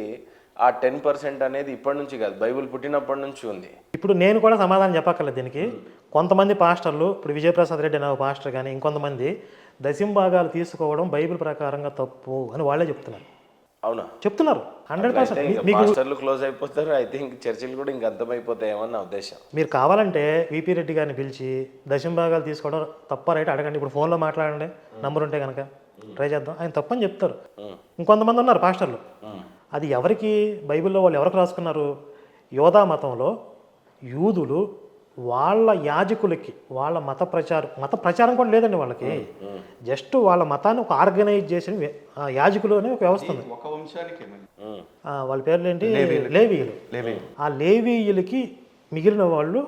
[SPEAKER 1] ఆ 10% అనేది ఇప్పటి నుంచి కాదు, బైబిల్ పుట్టినప్పటి నుంచి ఉంది.
[SPEAKER 3] ఇప్పుడు నేను కూడా సమాధానం చెప్పక్కర్లేదు దీనికి. కొంతమంది పాస్టర్లు, ఇప్పుడు విజయప్రసాద్ రెడ్డి అనే పాస్టర్ కానీ ఇంకొంతమంది దశంభాగాలు తీసుకోవడం బైబిల్ ప్రకారంగా తప్పు అని వాళ్ళే చెప్తున్నారు.
[SPEAKER 1] అవునా?
[SPEAKER 3] చెప్తున్నారు 100%. మీకు
[SPEAKER 1] మాస్టర్లు క్లోజ్ అయిపోతారు. ఐ థింక్ చర్చిలు కూడా ఇంక అర్థమైపోతాయేమో నా ఉద్దేశం.
[SPEAKER 3] మీరు కావాలంటే విపి రెడ్డి గారిని పిలిచి దశంభాగాలు తీసుకోవడం తప్ప రైట్ అడగండి. ఇప్పుడు ఫోన్లో మాట్లాడండి, నంబర్ ఉంటే కనుక ట్రై చేద్దాం. ఆయన తప్పని చెప్తారు. ఇంకొంతమంది ఉన్నారు పాస్టర్లు, అది ఎవరికి బైబిల్లో వాళ్ళు ఎవరికి రాసుకున్నారు? యోధా మతంలో యూదులు వాళ్ళ యాజకులకి వాళ్ళ మత ప్రచారం కూడా లేదండి వాళ్ళకి. జస్ట్ వాళ్ళ మతాన్ని ఒక ఆర్గనైజ్ చేసిన యాజకులు అనే ఒక వ్యవస్థ ఉంది.
[SPEAKER 2] ఒక వంశానికి
[SPEAKER 3] వాళ్ళ పేర్లు ఏంటి? లేవీయులు. ఆ లేవీయులకి మిగిలిన వాళ్ళు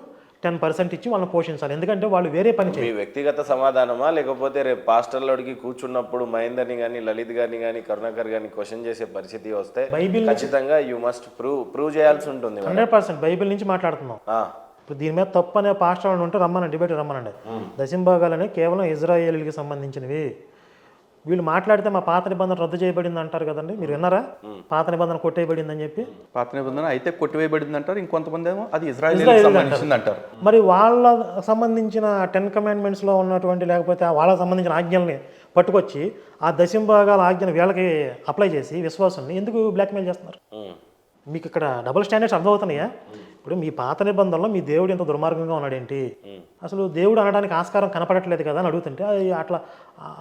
[SPEAKER 3] 10% ఇచ్చి వాళ్ళని పోషించాలి. ఎందుకంటే వాళ్ళు వేరే పని
[SPEAKER 1] మీ వ్యక్తిగత సమాధానమా లేకపోతే రేపు పాస్టర్లోడికి కూర్చున్నప్పుడు మహేందర్ని కానీ లలిత్ గారిని కానీ కరుణాకర్ గారిని క్వశ్చన్ చేసే పరిస్థితి వస్తే
[SPEAKER 3] బైబిల్
[SPEAKER 1] ఖచ్చితంగా యూ మస్ట్ ప్రూవ్ చేయాల్సి ఉంటుంది.
[SPEAKER 3] 100% బైబిల్ నుంచి మాట్లాడుతున్నాం. ఇప్పుడు దీని మీద తప్పు అనే పాస్టర్ వాళ్ళు ఉంటే రమ్మనండి, డిబేట్ రమ్మనండి. దశంభాగాలనే కేవలం ఇజ్రాయేలీకి సంబంధించినవి. వీళ్ళు మాట్లాడితే మా పాత నిబంధన రద్దు చేయబడింది అంటారు కదండి, మీరు విన్నారా? పాత నిబంధన కొట్టేయబడింది అని చెప్పి.
[SPEAKER 2] పాత నిబంధన అయితే కొట్టివేయబడింది అంటారు, ఇంకొంతమంది ఏమో అది ఇజ్రాయెల్ సంబంధించింది అంటారు.
[SPEAKER 3] మరి వాళ్ళ సంబంధించిన 10 కమాండ్మెంట్స్లో ఉన్నటువంటి లేకపోతే వాళ్ళకి సంబంధించిన ఆజ్ఞల్ని పట్టుకొచ్చి ఆ దశంభాగాల ఆజ్ఞను వీళ్ళకి అప్లై చేసి విశ్వాసాన్ని ఎందుకు బ్లాక్మెయిల్ చేస్తున్నారు? మీకు ఇక్కడ డబుల్ స్టాండర్డ్స్ అర్థమవుతున్నాయా? ఇప్పుడు మీ పాత నిబంధనలో మీ దేవుడు ఎంత దుర్మార్గంగా ఉన్నాడేంటి, అసలు దేవుడు అనడానికి ఆస్కారం కనపడట్లేదు కదా అని అడుగుతుంటే అట్లా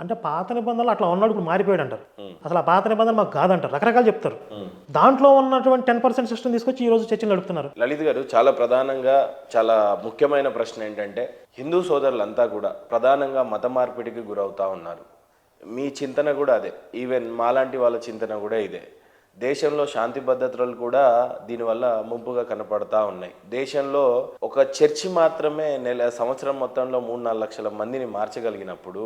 [SPEAKER 3] అంటే పాత నిబంధనలు అట్లా ఉన్నాడు, ఇప్పుడు మారిపోయాడు అంటారు. అసలు ఆ పాత నిబంధన మాకు కాదంటారు, రకరకాలు చెప్తారు. దాంట్లో ఉన్నటువంటి 10% సిస్టమ్ తీసుకొచ్చి ఈ రోజు చర్చలు నడుపుతున్నారు.
[SPEAKER 1] లలిత్ గారు, చాలా ప్రధానంగా చాలా ముఖ్యమైన ప్రశ్న ఏంటంటే హిందూ సోదరులంతా కూడా ప్రధానంగా మత మార్పిడికి గురవుతా ఉన్నారు. మీ చింతన కూడా అదే, ఈవెన్ మాలాంటి వాళ్ళ చింతన కూడా ఇదే. దేశంలో శాంతి భద్రతలు కూడా దీనివల్ల ముంపుగా కనపడతా ఉన్నాయి. దేశంలో ఒక చర్చి మాత్రమే సంవత్సరం మొత్తంలో 3-4 లక్షల మందిని మార్చగలిగినప్పుడు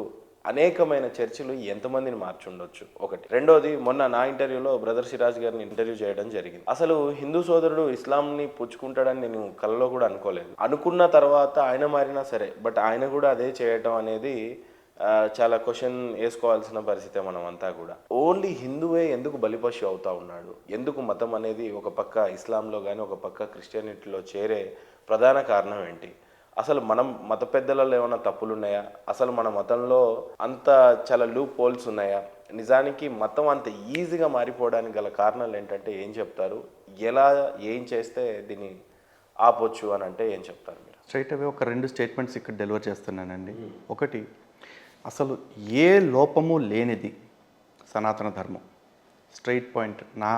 [SPEAKER 1] అనేకమైన చర్చిలు ఎంతమందిని మార్చుండొచ్చు? ఒకటి. రెండోది, మొన్న నా ఇంటర్వ్యూలో బ్రదర్ సిరాజ్ గారిని ఇంటర్వ్యూ చేయడం జరిగింది. అసలు హిందూ సోదరుడు ఇస్లాంని పుచ్చుకుంటాడని నేను కలలో కూడా అనుకోలేదు. అనుకున్న తర్వాత ఆయన మారినా సరే, బట్ ఆయన కూడా అదే చేయటం అనేది చాలా క్వశ్చన్ వేసుకోవాల్సిన పరిస్థితి. మనం అంతా కూడా ఓన్లీ హిందువే ఎందుకు బలిపశు అవుతా ఉన్నాడు? ఎందుకు మతం అనేది ఒక పక్క ఇస్లాంలో కానీ ఒక పక్క క్రిస్టియానిటీలో చేరే ప్రధాన కారణం ఏంటి? అసలు మనం మత పెద్దలలో ఏమైనా తప్పులు ఉన్నాయా? అసలు మన మతంలో అంత చాలా లూప్ హోల్స్ ఉన్నాయా? నిజానికి మతం అంత ఈజీగా మారిపోవడానికి గల కారణాలు ఏంటంటే ఏం చెప్తారు? ఎలా ఏం చేస్తే దీన్ని ఆపొచ్చు అని అంటే ఏం చెప్తారు మీరు?
[SPEAKER 2] స్ట్రైట్ అవే ఒక 2 స్టేట్మెంట్స్ ఇక్కడ డెలివర్ చేస్తున్నానండి. ఒకటి, అసలు ఏ లోపము లేనిది సనాతన ధర్మం, స్ట్రైట్ పాయింట్, నా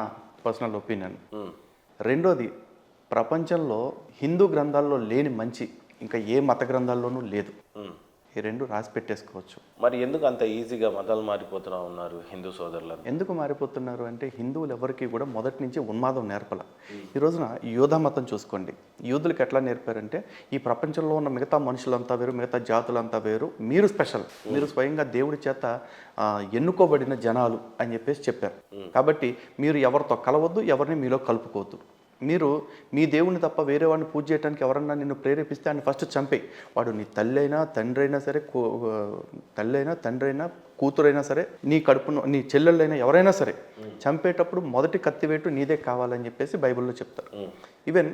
[SPEAKER 2] పర్సనల్ ఒపీనియన్. రెండోది, ప్రపంచంలో హిందూ గ్రంథాల్లో లేని మంచి ఇంకా ఏ మత గ్రంథాల్లోనూ లేదు. ఈ 2 రాసి పెట్టేసుకోవచ్చు.
[SPEAKER 1] మరి ఎందుకు అంత ఈజీగా మతాలు మారిపోతున్నా ఉన్నారు హిందూ సోదరులను?
[SPEAKER 2] ఎందుకు మారిపోతున్నారు అంటే హిందువులు ఎవరికి కూడా మొదటి నుంచి ఉన్మాదం నేర్పల. ఈ రోజున యోధా మతం చూసుకోండి, యూదులకు ఎట్లా నేర్పారంటే ఈ ప్రపంచంలో ఉన్న మిగతా మనుషులంతా వేరు, మిగతా జాతులంతా వేరు, మీరు స్పెషల్, మీరు స్వయంగా దేవుడి చేత ఎన్నుకోబడిన జనాలు అని చెప్పేసి చెప్పారు. కాబట్టి మీరు ఎవరితో కలవద్దు, ఎవరిని మీలో కలుపుకోవద్దు. మీరు మీ దేవుని తప్ప వేరే వాడిని పూజ చేయడానికి ఎవరన్నా నిన్ను ప్రేరేపిస్తే ఆయన ఫస్ట్ చంపేయి. వాడు నీ తల్లి అయినా తండ్రి అయినా సరే, తల్లి అయినా తండ్రి అయినా కూతురైనా సరే, నీ కడుపున నీ చెల్లెళ్ళైనా ఎవరైనా సరే, చంపేటప్పుడు మొదటి కత్తివేటు నీదే కావాలని చెప్పేసి బైబిల్లో చెప్తారు. ఈవెన్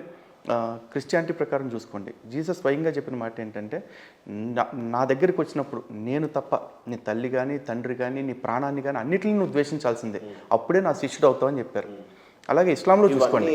[SPEAKER 2] క్రిస్టియానిటీ ప్రకారం చూసుకోండి, జీసస్ స్వయంగా చెప్పిన మాట ఏంటంటే, నా దగ్గరికి వచ్చినప్పుడు నేను తప్ప నీ తల్లి కానీ తండ్రి కానీ నీ ప్రాణాన్ని కానీ అన్నిటిని నువ్వు ద్వేషించాల్సిందే, అప్పుడే నా శిష్యుడు అవుతావు అని చెప్పారు. అలాగే ఇస్లాంలో చూసుకోండి,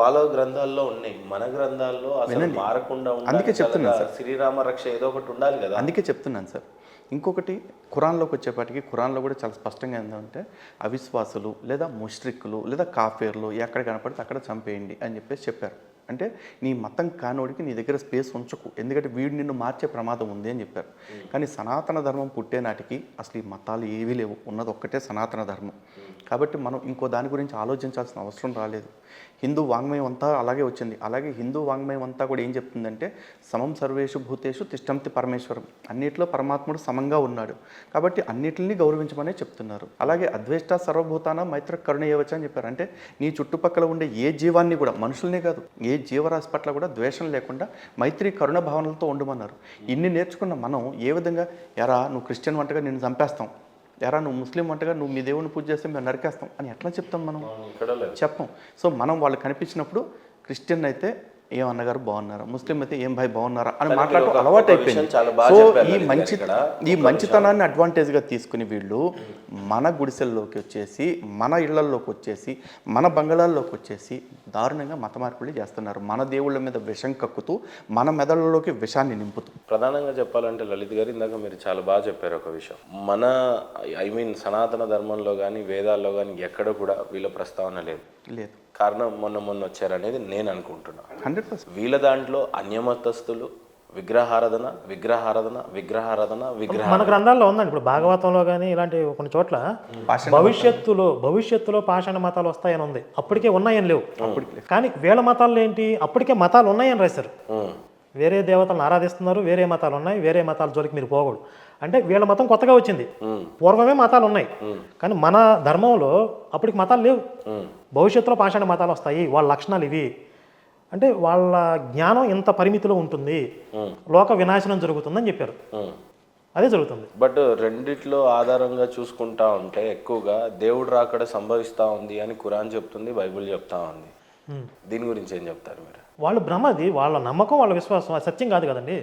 [SPEAKER 1] వాళ్ళ గ్రంథాల్లో ఉన్నాయి, మన గ్రంథాల్లో అసలు మారకుండా
[SPEAKER 2] అందుకే చెప్తున్నాను సార్,
[SPEAKER 1] శ్రీరామ రక్ష ఏదో ఒకటి ఉండాలి కదా.
[SPEAKER 2] అందుకే చెప్తున్నాను సార్. ఇంకొకటి ఖురాన్లోకి వచ్చేపాటికి, ఖురాన్లో కూడా చాలా స్పష్టంగా ఏంటంటే అవిశ్వాసులు లేదా ముష్రిక్కులు లేదా కాఫీర్లు ఎక్కడ కనపడితే అక్కడ చంపేయండి అని చెప్పారు. అంటే నీ మతం కానోడికి నీ దగ్గర స్పేస్ ఉంచకు, ఎందుకంటే వీడు నిన్ను మార్చే ప్రమాదం ఉంది అని చెప్పారు. కానీ సనాతన ధర్మం పుట్టే నాటికి అసలు ఈ మతాలు ఏవీ లేవు, ఉన్నది ఒక్కటే సనాతన ధర్మం. కాబట్టి మనం ఇంకో దాని గురించి ఆలోచించాల్సిన అవసరం రాలేదు. హిందూ వాంగ్మయం అంతా అలాగే వచ్చింది. అలాగే హిందూ వాంగ్మయం అంతా కూడా ఏం చెప్తుందంటే, సమం సర్వేషు భూతేషు తిష్టంతి పరమేశ్వరం, అన్నిట్లో పరమాత్ముడు సమంగా ఉన్నాడు, కాబట్టి అన్నిటిని గౌరవించమనే చెప్తున్నారు. అలాగే అద్వేష్ట సర్వభూతాన మైత్ర కరుణయవచ అని చెప్పారు. అంటే నీ చుట్టుపక్కల ఉండే ఏ జీవాన్ని కూడా, మనుషులనే కాదు ఏ జీవరాశి పట్ల కూడా ద్వేషం లేకుండా మైత్రి కరుణ భావనలతో ఉండమన్నారు. ఇన్ని నేర్చుకున్న మనం ఏ విధంగా, ఎరా నువ్వు క్రిస్టియన్ వంటగా నిన్ను చంపేస్తాం, ఎరా నువ్వు ముస్లిం వంటగా నువ్వు మీ దేవుని పూజ చేస్తే మేము నరికేస్తాం అని ఎట్లా చెప్తాం మనం? చెప్పం. సో మనం వాళ్ళు కనిపించినప్పుడు క్రిస్టియన్ అయితే ఏమన్నగారు బాగున్నారా, ముస్లిం అయితే ఏం భాయ్ బాగున్నారా అని మాట్లాడటం అలవాటు అయిపోయింది. సో ఈ మంచితనాన్ని అడ్వాంటేజ్గా తీసుకుని వీళ్ళు మన గుడిసెల్లోకి వచ్చేసి, మన ఇళ్లల్లోకి వచ్చేసి, మన బంగళాల్లోకి వచ్చేసి దారుణంగా మత మార్పిడి చేస్తున్నారు. మన దేవుళ్ళ మీద విషం కక్కుతూ, మన మెదళ్ళలోకి విషాన్ని నింపుతూ.
[SPEAKER 1] ప్రధానంగా చెప్పాలంటే లలిత్ గారు, ఇందాక మీరు చాలా బాగా చెప్పారు ఒక విషయం. సనాతన ధర్మంలో కానీ వేదాల్లో కానీ ఎక్కడ కూడా వీళ్ళ ప్రస్తావన లేదు. కారణం మొన్న వచ్చారనేది నేను అనుకుంటున్నాను.
[SPEAKER 2] 100%.
[SPEAKER 1] వీళ్ళ దాంట్లో అన్యమతస్థులు విగ్రహారాధన
[SPEAKER 3] మన గ్రంథాల్లో ఉందండి. ఇప్పుడు భాగవతంలో కానీ ఇలాంటి కొన్ని చోట్ల భవిష్యత్తులో పాషాణ మతాలు వస్తాయని ఉంది, అప్పటికే ఉన్నాయని లేవు. కానీ వీళ్ళ మతాల్లో ఏంటి, అప్పటికే మతాలు ఉన్నాయని రాశారు. వేరే దేవతలను ఆరాధిస్తున్నారు, వేరే మతాలు ఉన్నాయి, వేరే మతాల జోలికి మీరు పోకూడదు అంటే వీళ్ళ మతం కొత్తగా వచ్చింది. పూర్వమే మతాలు ఉన్నాయి, కానీ మన ధర్మంలో అప్పటికి మతాలు లేవు. భవిష్యత్తులో పాషాణ మతాలు వస్తాయి, వాళ్ళ లక్షణాలు ఇవి అంటే వాళ్ళ జ్ఞానం ఇంత పరిమితిలో ఉంటుంది, లోక వినాశనం జరుగుతుందని చెప్పారు. అదే జరుగుతుంది.
[SPEAKER 1] బట్ రెండిట్లో ఆధారంగా చూసుకుంటా ఉంటే ఎక్కువగా దేవుడు రాకడ సంభవిస్తూ ఉంది అని ఖురాన్ చెప్తుంది, బైబిల్ చెప్తా ఉంది. దీని గురించి ఏం చెప్తారు మీరు?
[SPEAKER 3] వాళ్ళ భ్రమది, వాళ్ళ నమ్మకం, వాళ్ళ విశ్వాసం, అది సత్యం కాదు కదండి.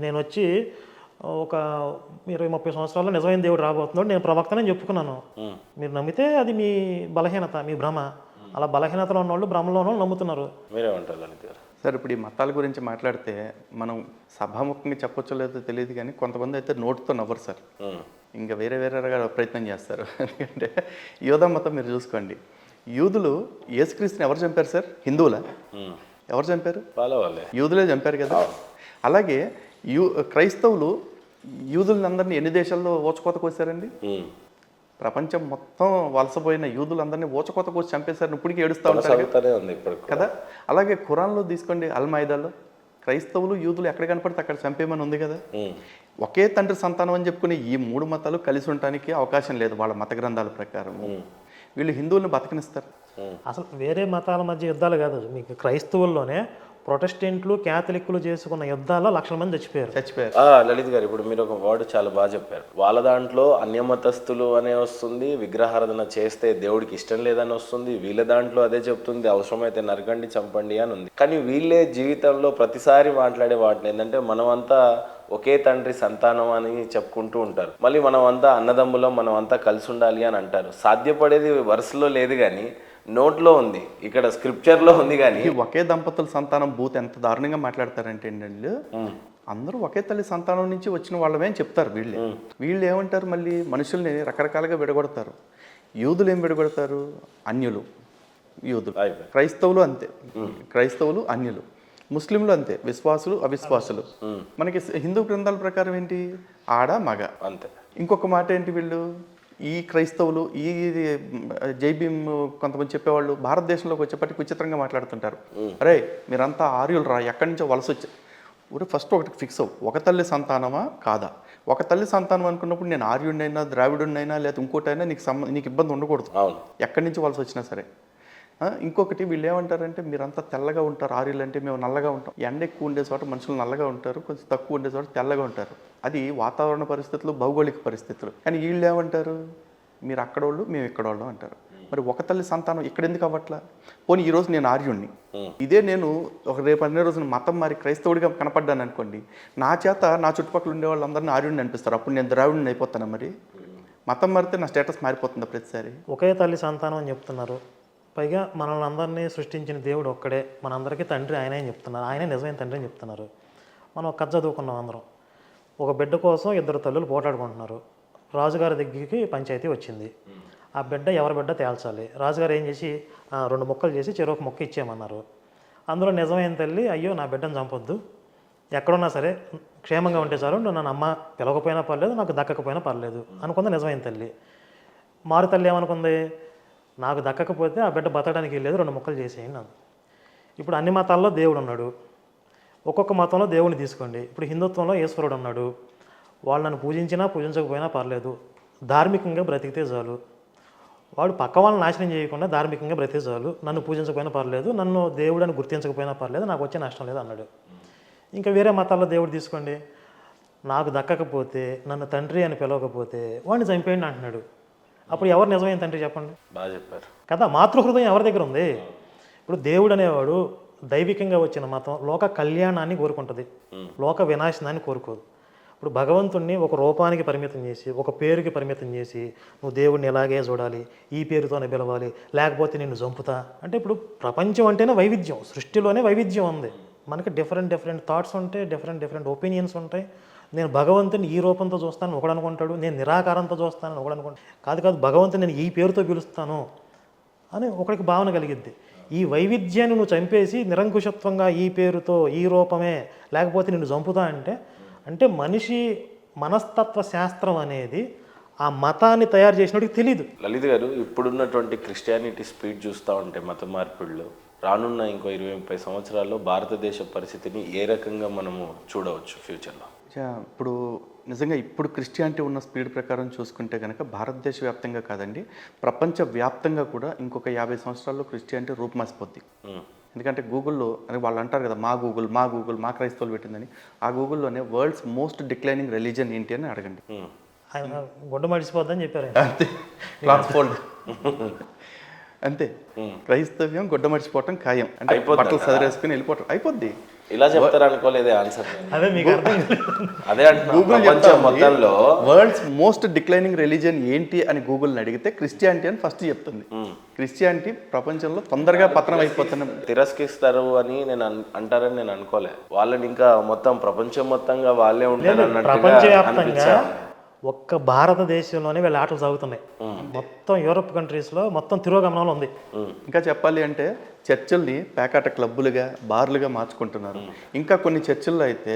[SPEAKER 3] నేను వచ్చి ఒక 20-30 సంవత్సరాల్లో నిజమైన దేవుడు రాబోతున్నాడు, నేను ప్రవక్తనని చెప్పుకున్నాను. మీరు నమ్మితే అది మీ బలహీనత, మీ భ్రమ. అలా బలహీనతలో ఉన్నవాళ్ళు భ్రమలో ఉన్నవాళ్ళు నమ్ముతున్నారు.
[SPEAKER 1] మీరేమంటారు లలిత్ గారు?
[SPEAKER 2] సార్, ఇప్పుడు ఈ మతాల గురించి మాట్లాడితే మనం సభాముఖంగా చెప్పొచ్చో లేదో తెలియదు, కానీ కొంతమంది అయితే నోటుతో నవ్వరు సార్, ఇంకా వేరే ప్రయత్నం చేస్తారు. ఎందుకంటే యోధా మతం మీరు చూసుకోండి, యూదులు యేసుక్రీస్తుని ఎవరు చంపారు సార్? హిందువులా? ఎవరు చంపారు? యూదులే చంపారు కదా. అలాగే క్రైస్తవులు యూదులందరినీ ఎన్ని దేశాల్లో ఓచకోత కోసారండి? ప్రపంచం మొత్తం వలసపోయిన యూదులందరినీ ఓచకోత కోసి చంపేశారు. ఇప్పటికీ ఏడుస్తూ ఉంటారు కదా. అలాగే ఖురాన్లో తీసుకోండి, అల్మాయిదాలో క్రైస్తవులు యూదులు ఎక్కడ కనపడితే అక్కడ చంపేమని ఉంది కదా. ఒకే తండ్రి సంతానం అని చెప్పుకునే ఈ 3 మతాలు కలిసి ఉండటానికి అవకాశం లేదు వాళ్ళ మత గ్రంథాల ప్రకారం. వీళ్ళు హిందువులను బతకనిస్తారు.
[SPEAKER 3] అసలు వేరే మతాల మధ్య యుద్ధాలు కాదు, మీకు క్రైస్తవుల్లోనే ప్రొటెస్టెంట్లు క్యాథలిక్లు చేసుకున్న యుద్ధాల్లో లక్షల మంది చచ్చిపోయారు.
[SPEAKER 1] లలిత్ గారు, ఇప్పుడు మీరు ఒక వర్డ్ చాలా బాగా చెప్పారు. వాళ్ళ దాంట్లో అన్యమతస్థులు అనే వస్తుంది, విగ్రహారాధన చేస్తే దేవుడికి ఇష్టం లేదని వస్తుంది. వీళ్ళ దాంట్లో అదే చెప్తుంది, అవసరమైతే నరకండి చంపండి అని ఉంది. కానీ వీళ్ళే జీవితంలో ప్రతిసారి మాట్లాడే వాటిని ఏంటంటే, మనమంతా ఒకే తండ్రి సంతానం అని చెప్పుకుంటూ ఉంటారు. మళ్ళీ మనమంతా అన్నదమ్ములం, మనమంతా కలిసి ఉండాలి అని అంటారు. సాధ్యపడేది వరుసలో లేదు కానీ నోట్లో ఉంది, ఇక్కడ స్క్రిప్చర్లో ఉంది. కానీ
[SPEAKER 2] ఒకే దంపతుల సంతానం బూత్ ఎంత దారుణంగా మాట్లాడతారంటే ఏంటంటే, అందరూ ఒకే తల్లి సంతానం నుంచి వచ్చిన వాళ్ళమే అని చెప్తారు. వీళ్ళు ఏమంటారు, మళ్ళీ మనుషుల్ని రకరకాలుగా విడగొడతారు. యూదులు ఏం విడగొడతారు? అన్యులు, యూదులు. క్రైస్తవులు అంతే, క్రైస్తవులు అన్యులు. ముస్లింలు అంతే, విశ్వాసులు అవిశ్వాసులు. మనకి హిందూ గ్రంథాల ప్రకారం ఏంటి, ఆడ మగ
[SPEAKER 1] అంతే. ఇంకొక
[SPEAKER 2] మాట ఏంటి, వీళ్ళు ఈ క్రైస్తవులు ఈ జై భీమ్ కొంతమంది చెప్పేవాళ్ళు భారతదేశంలోకి వచ్చేప్పటికి విచిత్రంగా మాట్లాడుతుంటారు. అరే మీరంతా ఆర్యులు రా, ఎక్కడి నుంచో వలస వచ్చా. ఊరే ఫస్ట్ ఒకటి ఫిక్స్ అవ్వు, ఒక తల్లి సంతానమా కాదా? ఒక తల్లి సంతానం అనుకున్నప్పుడు నేను ఆర్యుడినైనా ద్రావిడుడినైనా లేదా ఇంకోటైనా నీకు ఇబ్బంది ఉండకూడదు, ఎక్కడి నుంచి వలస వచ్చినా సరే. ఇంకొకటి వీళ్ళు ఏమంటారంటే, మీరంతా తెల్లగా ఉంటారు, ఆర్యులు అంటే మేము నల్లగా ఉంటాం. ఎండ ఎక్కువ ఉండే చోట మనుషులు నల్లగా ఉంటారు, కొంచెం తక్కువ ఉండే చోట తెల్లగా ఉంటారు. అది వాతావరణ పరిస్థితులు, భౌగోళిక పరిస్థితులు. కానీ వీళ్ళు ఏమంటారు, మీరు అక్కడోళ్ళు మేము ఇక్కడోళ్ళం అంటారు. మరి ఒక తల్లి సంతానం ఇక్కడ ఎందుకు అవ్వట్లా? పోనీ ఈరోజు నేను ఆర్యుణ్ణి, ఇదే నేను రేపు అనే రోజున మతం మారి క్రైస్తవుడిగా కనపడ్డాను అనుకోండి, నా చేత నా చుట్టుపక్కల ఉండే వాళ్ళందరినీ ఆర్యుణ్ణి అనిపిస్తారు. అప్పుడు నేను ద్రావిడిని అయిపోతాను. మరి మతం మారితే నా స్టేటస్ మారిపోతుందా ప్రతిసారి?
[SPEAKER 3] ఒకే తల్లి సంతానం అని చెప్తున్నారు. పైగా మనల్ని అందరినీ సృష్టించిన దేవుడు ఒక్కడే, మనందరికీ తండ్రి ఆయనే అని చెప్తున్నారు. ఆయనే నిజమైన తండ్రి అని చెప్తున్నారు. మనం కథ చదువుకున్నాం అందరం. ఒక బిడ్డ కోసం ఇద్దరు తల్లులు పోటాడుకుంటున్నారు. రాజుగారి దగ్గరికి పంచాయతీ వచ్చింది. ఆ బిడ్డ ఎవరి బిడ్డ తేల్చాలి. రాజుగారు ఏం చేసి 2 ముక్కలు చేసి చెరొక ముక్క ఇచ్చేయమన్నారు. అందులో నిజమైన తల్లి, అయ్యో నా బిడ్డను చంపొద్దు, ఎక్కడున్నా సరే క్షేమంగా ఉంటే చాలు, నన్ను అమ్మ పిలవకపోయినా పర్లేదు, నాకు దక్కకపోయినా పర్లేదు అనుకుంది నిజమైన తల్లి. మారు తల్లి ఏమనుకుంది, నాకు దక్కకపోతే ఆ బిడ్డ బతకడానికి వెళ్ళలేదు, 2 ముక్కలు చేసేయండి అంది. ఇప్పుడు అన్ని మతాల్లో దేవుడు ఉన్నాడు. ఒక్కొక్క మతంలో దేవుడిని తీసుకోండి. ఇప్పుడు హిందుత్వంలో ఈశ్వరుడు ఉన్నాడు. వాళ్ళు నన్ను పూజించినా పూజించకపోయినా పర్లేదు, ధార్మికంగా బ్రతికితే చాలు. వాడు పక్క వాళ్ళని నాశనం చేయకుండా ధార్మికంగా బ్రతికితే చాలు, నన్ను పూజించకపోయినా పర్లేదు, నన్ను దేవుడని గుర్తించకపోయినా పర్లేదు, నాకు వచ్చే నష్టం లేదు అన్నాడు. ఇంకా వేరే మతాల్లో దేవుడు తీసుకోండి, నాకు దక్కకపోతే, నన్ను తండ్రి అని పిలవకపోతే వాడిని చంపేయండి అంటున్నాడు. అప్పుడు ఎవరు నిజమైన తండ్రి చెప్పండి?
[SPEAKER 1] బాగా చెప్పారు
[SPEAKER 3] కదా. మాతృహృదయం ఎవరి దగ్గర ఉంది? ఇప్పుడు దేవుడు అనేవాడు దైవికంగా వచ్చిన మతం లోక కళ్యాణాన్ని కోరుకుంటుంది, లోక వినాశనాన్ని కోరుకోదు. ఇప్పుడు భగవంతుణ్ణి ఒక రూపానికి పరిమితం చేసి, ఒక పేరుకి పరిమితం చేసి, నువ్వు దేవుడిని ఎలాగే చూడాలి, ఈ పేరుతోనే పిలవాలి, లేకపోతే నిన్ను చంపుతా అంటే, ఇప్పుడు ప్రపంచం అంటేనే వైవిధ్యం, సృష్టిలోనే వైవిధ్యం ఉంది. మనకి డిఫరెంట్ థాట్స్ ఉంటాయి, డిఫరెంట్ ఒపీనియన్స్ ఉంటాయి. నేను భగవంతుని ఈ రూపంతో చూస్తాను ఒకడు అనుకుంటాడు, నేను నిరాకారంతో చూస్తానని ఒకడు అనుకుంటాడు. కాదు భగవంతుని నేను ఈ పేరుతో పిలుస్తాను అని ఒకడికి భావన కలిగిద్ది. ఈ వైవిధ్యాన్ని నువ్వు చంపేసి నిరంకుశత్వంగా ఈ పేరుతో, ఈ రూపమే, లేకపోతే నిన్ను చంపుతా అంటే మనిషి మనస్తత్వ శాస్త్రం అనేది ఆ మతాన్ని తయారు చేసినోడికి తెలియదు.
[SPEAKER 1] లలిత్ గారు, ఇప్పుడున్నటువంటి క్రిస్టియానిటీ స్పీడ్ చూస్తూ ఉంటే మత మార్పిడిలో రానున్న ఇంకో 20-30 సంవత్సరాల్లో భారతదేశ పరిస్థితిని ఏ రకంగా మనము చూడవచ్చు ఫ్యూచర్లో?
[SPEAKER 2] ఇప్పుడు నిజంగా ఇప్పుడు క్రిస్టియానిటీ ఉన్న స్పీడ్ ప్రకారం చూసుకుంటే కనుక భారతదేశ వ్యాప్తంగా కాదండి, ప్రపంచ వ్యాప్తంగా కూడా ఇంకొక 50 సంవత్సరాల్లో క్రిస్టియానిటీ రూపుమాసిపోద్ది. ఎందుకంటే గూగుల్లో అని వాళ్ళు అంటారు కదా, మా గూగుల్ మా క్రైస్తవులు పెట్టిందని. ఆ గూగుల్లోనే వరల్డ్స్ మోస్ట్ డిక్లైనింగ్ రిలీజన్ ఏంటి అని అడగండి.
[SPEAKER 3] ఆయన గుడ్డ మడిచిపోద్దని చెప్పారు.
[SPEAKER 2] అంతే, క్లాస్ ఫోల్డ్ అంతే. క్రైస్తవ్యం గుడ్డ మడిచిపోవటం ఖాయం. అంటే బట్టలు సదిరేసుకుని వెళ్ళిపోవటం అయిపోద్ది.
[SPEAKER 1] ఇలా చెప్తారు అనుకోలేదే ఆన్సర్.
[SPEAKER 3] అదే మీకు అర్థం
[SPEAKER 1] అదే అంటున్నా, మొత్తంలో
[SPEAKER 2] వరల్డ్స్ మోస్ట్ డిక్లైనింగ్ రిలీజియన్ ఏంటి అని గూగుల్ని అడిగితే క్రిస్టియానిటీ అని ఫస్ట్ చెప్తుంది. క్రిస్టియానిటీ ప్రపంచంలో తొందరగా పతనం అయిపోతున్న
[SPEAKER 1] తిరస్కరిస్తారు అని నేను అంటారని నేను అనుకోలే. వాళ్ళని ఇంకా మొత్తం ప్రపంచం మొత్తంగా వాళ్ళే ఉంటారు
[SPEAKER 3] ప్రపంచవ్యాప్తంగా ఒక్క భారతదేశంలోనే వీళ్ళ ఆటలు సాగుతున్నాయి. మొత్తం యూరోప్ కంట్రీస్లో మొత్తం తిరోగమనంలో ఉంది.
[SPEAKER 2] ఇంకా చెప్పాలి అంటే చర్చిల్ని పేకాట క్లబ్బులుగా, బార్లుగా మార్చుకుంటున్నారు. ఇంకా కొన్ని చర్చిల్లో అయితే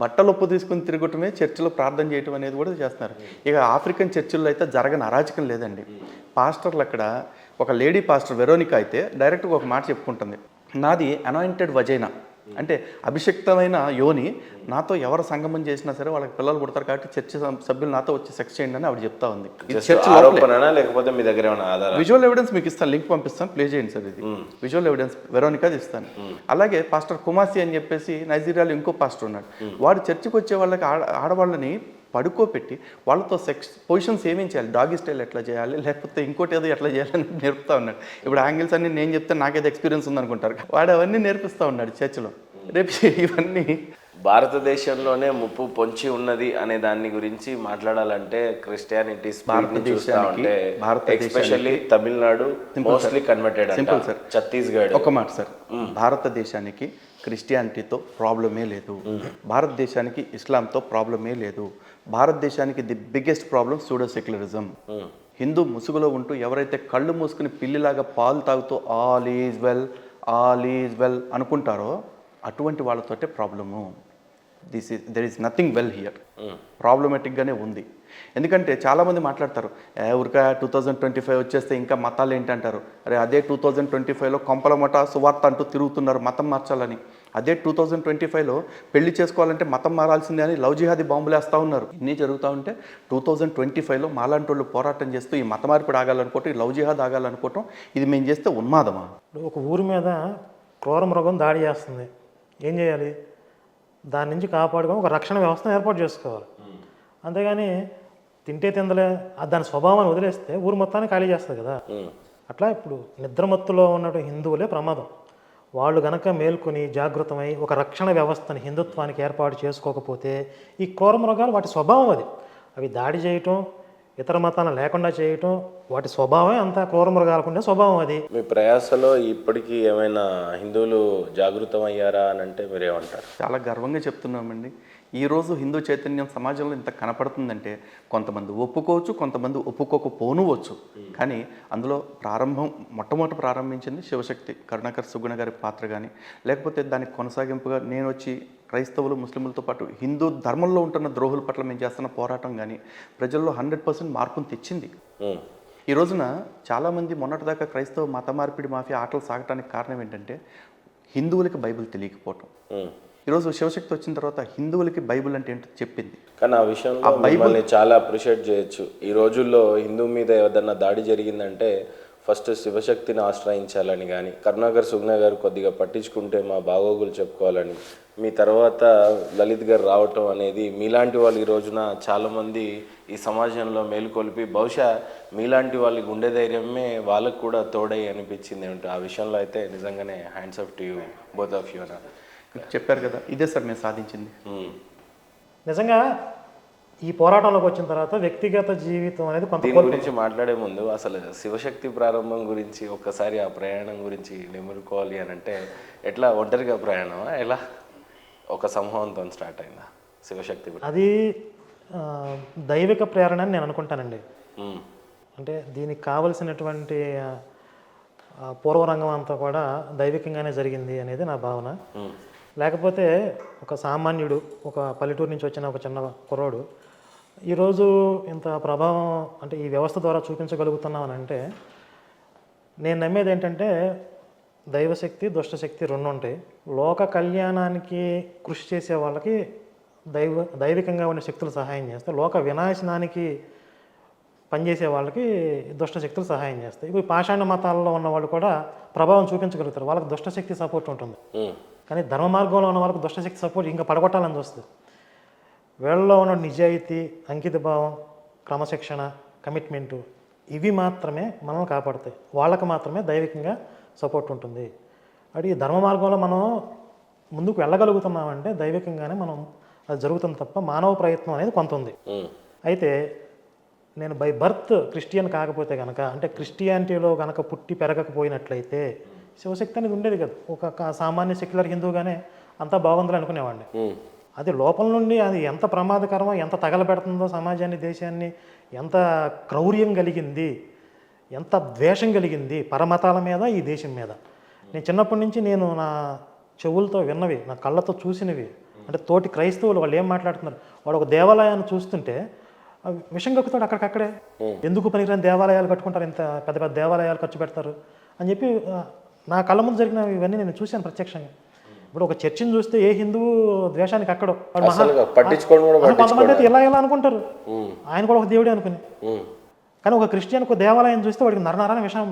[SPEAKER 2] బట్టలు ఒప్పు తీసుకుని తిరగటమే చర్చిలో ప్రార్థన చేయటం అనేది కూడా చేస్తున్నారు. ఇక ఆఫ్రికన్ చర్చిల్లో అయితే జరగని అరాచకం లేదండి. పాస్టర్లు అక్కడ ఒక లేడీ పాస్టర్ వెరోనికా అయితే డైరెక్ట్గా ఒక మాట చెప్పుకుంటుంది, నాది అనాయింటెడ్ వజైనా, అంటే అభిషిక్తమైన యోని, నాతో ఎవరు సంగమం చేసినా సరే వాళ్ళకి పిల్లలు పుడతారు కాబట్టి చర్చ సభ్యులు నాతో వచ్చి సెక్స్ చేయండి అని ఆవిడ చెప్తా ఉంది.
[SPEAKER 1] లేకపోతే మీ దగ్గర
[SPEAKER 2] విజువల్ ఎవిడెన్స్ మీకు ఇస్తాను, లింక్ పంపిస్తాను, ప్లే చేయండి సార్. ఇది విజువల్ ఎవిడెన్స్ వెరోనికాది ఇస్తాను. అలాగే పాస్టర్ కుమాసి అని చెప్పేసి నైజీరియాలో ఇంకో పాస్టర్ ఉన్నాడు. వాడు చర్చికి వచ్చే వాళ్ళకి ఆడవాళ్ళని పడుకోపెట్టి వాళ్ళతో సెక్స్ పొజిషన్స్ ఏమేం చేయాలి, డాగీ స్టైల్ ఎట్లా చేయాలి, లేకపోతే ఇంకోటి ఏదో ఎట్లా చేయాలని నేర్పుతా ఉన్నాడు. ఇప్పుడు యాంగిల్స్ అన్ని నేను చెప్తే నాకేదో ఎక్స్పీరియన్స్ ఉందనుకుంటారు. వాడు అవన్నీ నేర్పిస్తూ ఉన్నాడు చర్చిలో. రేపు ఇవన్నీ
[SPEAKER 1] భారతదేశంలోనే ముప్పు పొంచి ఉన్నది అనే దాని గురించి మాట్లాడాలంటే Christianity especially Tamil Nadu mostly converted.
[SPEAKER 2] Simple sir,
[SPEAKER 1] Chhattisgarh.
[SPEAKER 2] ఒక మాట సార్, భారతదేశానికి క్రిస్టియానిటీతో ప్రాబ్లమే లేదు, భారతదేశానికి ఇస్లాంతో ప్రాబ్లమే లేదు. భారతదేశానికి the biggest problem pseudo secularism. Hindu ముసుగులో ఉంటూ ఎవరైతే కళ్ళు మూసుకుని పిల్లిలాగా పాలు తాగుతూ ఆల్ ఈజ్ వెల్ అనుకుంటారో అటువంటి వాళ్ళతోటే problem. There is nothing well here. ప్రాబ్లమేటిక్గానే ఉంది. ఎందుకంటే చాలామంది మాట్లాడతారు, ఊరికా 2025 వచ్చేస్తే ఇంకా మతాలు ఏంటంటారు. అరే అదే 2025లో కొంపలమట సువార్త అంటూ తిరుగుతున్నారు మతం మార్చాలని. అదే 2025లో పెళ్లి చేసుకోవాలంటే మతం మారాల్సిందే అని లవ్ జిహాదీ బాంబులు వేస్తూ ఉన్నారు. ఇన్ని జరుగుతూ ఉంటే 2025లో మాలాంటి వాళ్ళు పోరాటం చేస్తూ ఈ మత మార్పిడి ఆగాలనుకోవటం, ఈ లవ్ జిహాద్ ఆగాలనుకోవటం, ఇది మేము చేస్తే ఉన్మాదమా?
[SPEAKER 3] ఒక ఊరి మీద క్రూర మృగం దాడి చేస్తుంది, ఏం చేయాలి? దాని నుంచి కాపాడుకొని ఒక రక్షణ వ్యవస్థను ఏర్పాటు చేసుకోవాలి. అంతేగాని తింటే తిందలే దాని స్వభావాన్ని వదిలేస్తే ఊరు మొత్తాన్ని ఖాళీ చేస్తుంది కదా. అట్లా ఇప్పుడు నిద్రమత్తులో ఉన్న హిందువులే ప్రమాదం. వాళ్ళు గనక మేల్కొని జాగృతమై ఒక రక్షణ వ్యవస్థని హిందుత్వానికి ఏర్పాటు చేసుకోకపోతే ఈ క్రూర మృగాలు వాటి స్వభావం అది, అవి దాడి చేయటం, ఇతర మతాలను లేకుండా చేయటం, వాటి స్వభావమే అంతా క్రూర మృగాలకు ఉండే స్వభావం అది.
[SPEAKER 1] మీ ప్రయాసలో ఇప్పటికీ ఏమైనా హిందువులు జాగృతం అయ్యారా అని అంటే మీరేమంటారు?
[SPEAKER 2] చాలా గర్వంగా చెప్తున్నామండి. ఈరోజు హిందూ చైతన్యం సమాజంలో ఇంత కనపడుతుందంటే కొంతమంది ఒప్పుకోవచ్చు, కొంతమంది ఒప్పుకోకపోనువచ్చు. కానీ అందులో మొట్టమొదటి ప్రారంభించింది శివశక్తి, కరుణాకర్ సుగుణ గారి పాత్ర కానీ, లేకపోతే దానికి కొనసాగింపుగా నేను వచ్చి క్రైస్తవులు ముస్లింలతో పాటు హిందూ ధర్మంలో ఉంటున్న ద్రోహుల పట్ల మేము చేస్తున్న పోరాటం కానీ ప్రజల్లో 100% మార్పును తెచ్చింది. ఈ రోజున చాలామంది మొన్నటిదాకా క్రైస్తవ మత మార్పిడి మాఫియా ఆటలు సాగటానికి కారణం ఏంటంటే హిందువులకి బైబిల్ తెలియకపోవటం. ఈరోజు శివశక్తి వచ్చిన తర్వాత హిందువులకి బైబిల్ అంటే ఏంటో చెప్పింది.
[SPEAKER 1] కానీ ఆ విషయంలో మిమ్మల్ని చాలా అప్రిషియేట్ చేయొచ్చు. ఈ రోజుల్లో హిందూ మీద ఏదన్నా దాడి జరిగిందంటే ఫస్ట్ శివశక్తిని ఆశ్రయించాలని, కానీ కరుణాకర్ సుగ్న గారు కొద్దిగా పట్టించుకుంటే మా బాగోగులు చెప్పుకోవాలని, మీ తర్వాత లలిత్ గారు రావటం అనేది మీలాంటి వాళ్ళు ఈ రోజున చాలామంది ఈ సమాజంలో మేలుకొల్పి బహుశా మీలాంటి వాళ్ళ గుండె ధైర్యమే వాళ్ళకు కూడా తోడై అనిపించింది ఏమిటో. ఆ విషయంలో అయితే నిజంగానే hands off to you, both of you.
[SPEAKER 2] చెప్పారు కదా, ఇదే సార్ మేము సాధించింది.
[SPEAKER 3] నిజంగా ఈ పోరాటంలోకి వచ్చిన తర్వాత వ్యక్తిగత జీవితం అనేది కొంత
[SPEAKER 1] దీని గురించి మాట్లాడే ముందు అసలు శివశక్తి ప్రారంభం గురించి ఒక్కసారి ఆ ప్రయాణం గురించి నిమురుకోవాలి అని అంటే ఎట్లా, ఒంటరిగా ప్రయాణమా, ఎలా ఒక సమూహంతో స్టార్ట్ అయిందా శివశక్తి?
[SPEAKER 3] అది దైవిక ప్రేరణ అని నేను అనుకుంటానండి. అంటే దీనికి కావలసినటువంటి పూర్వరంగం అంతా కూడా దైవికంగానే జరిగింది అనేది నా భావన. లేకపోతే ఒక సామాన్యుడు, ఒక పల్లెటూరు నుంచి వచ్చిన ఒక చిన్న కుర్రోడు ఈరోజు ఇంత ప్రభావం అంటే ఈ వ్యవస్థ ద్వారా చూపించగలుగుతున్నాం అని అంటే, నేను నమ్మేది ఏంటంటే దైవశక్తి దుష్టశక్తి రెండు ఉంటాయి. లోక కళ్యాణానికి కృషి చేసే వాళ్ళకి దైవికంగా ఉన్న శక్తులు సహాయం చేస్తాయి, లోక వినాశనానికి పనిచేసే వాళ్ళకి దుష్టశక్తులు సహాయం చేస్తాయి. ఇప్పుడు పాషాణ మతాల్లో ఉన్న వాళ్ళు కూడా ప్రభావం చూపించగలుగుతారు, వాళ్ళకి దుష్టశక్తి సపోర్ట్ ఉంటుంది. కానీ ధర్మ మార్గంలో ఉన్న వాళ్ళకి దుష్టశక్తి సపోర్ట్ ఇంకా పడగొట్టాలని చూస్తుంది. వీళ్ళలో ఉన్న నిజాయితీ, అంకిత భావం, క్రమశిక్షణ, కమిట్మెంటు, ఇవి మాత్రమే మనల్ని కాపాడుతాయి. వాళ్ళకి మాత్రమే దైవికంగా సపోర్ట్ ఉంటుంది. అది ధర్మ మార్గంలో మనం ముందుకు వెళ్ళగలుగుతున్నామంటే దైవికంగానే మనం అది జరుగుతుంది తప్ప మానవ ప్రయత్నం అనేది కొంత ఉంది. అయితే నేను బై బర్త్ క్రిస్టియన్ కాకపోతే కనుక, అంటే క్రిస్టియానిటీలో కనుక పుట్టి పెరగకపోయినట్లయితే శివశక్తి అనేది ఉండేది కదా. ఒక సామాన్య సెక్యులర్ హిందూగానే అంతా బాగుందని అనుకునేవాడిని. అది లోపల నుండి అది ఎంత ప్రమాదకరమో, ఎంత తగలబెడుతుందో సమాజాన్ని, దేశాన్ని, ఎంత క్రౌర్యం కలిగింది, ఎంత ద్వేషం కలిగింది పరమతాల మీద, ఈ దేశం మీద. నేను చిన్నప్పటి నుంచి నేను నా చెవులతో విన్నవి, నా కళ్ళతో చూసినవి, అంటే తోటి క్రైస్తవులు వాళ్ళు ఏం మాట్లాడుతున్నారు, వాడు ఒక దేవాలయాన్ని చూస్తుంటే విషం కక్కుతాడు అక్కడికక్కడే. ఎందుకు పనికిరాని దేవాలయాలు కట్టుకుంటారు, ఇంత పెద్ద పెద్ద దేవాలయాలు ఖర్చు పెడతారు అని చెప్పి నా కళ్ళ ముందు జరిగిన ఇవన్నీ నేను చూశాను ప్రత్యక్షంగా. ఇప్పుడు ఒక చర్చిని చూస్తే ఏ హిందువు ద్వేషానికి అక్కడో కొంతమంది అయితే ఇలా అనుకుంటారు, ఆయన కూడా ఒక దేవుడే అనుకుని. కానీ ఒక క్రిస్టియన్ ఒక దేవాలయం చూస్తే వాడికి నరనరాని విషయం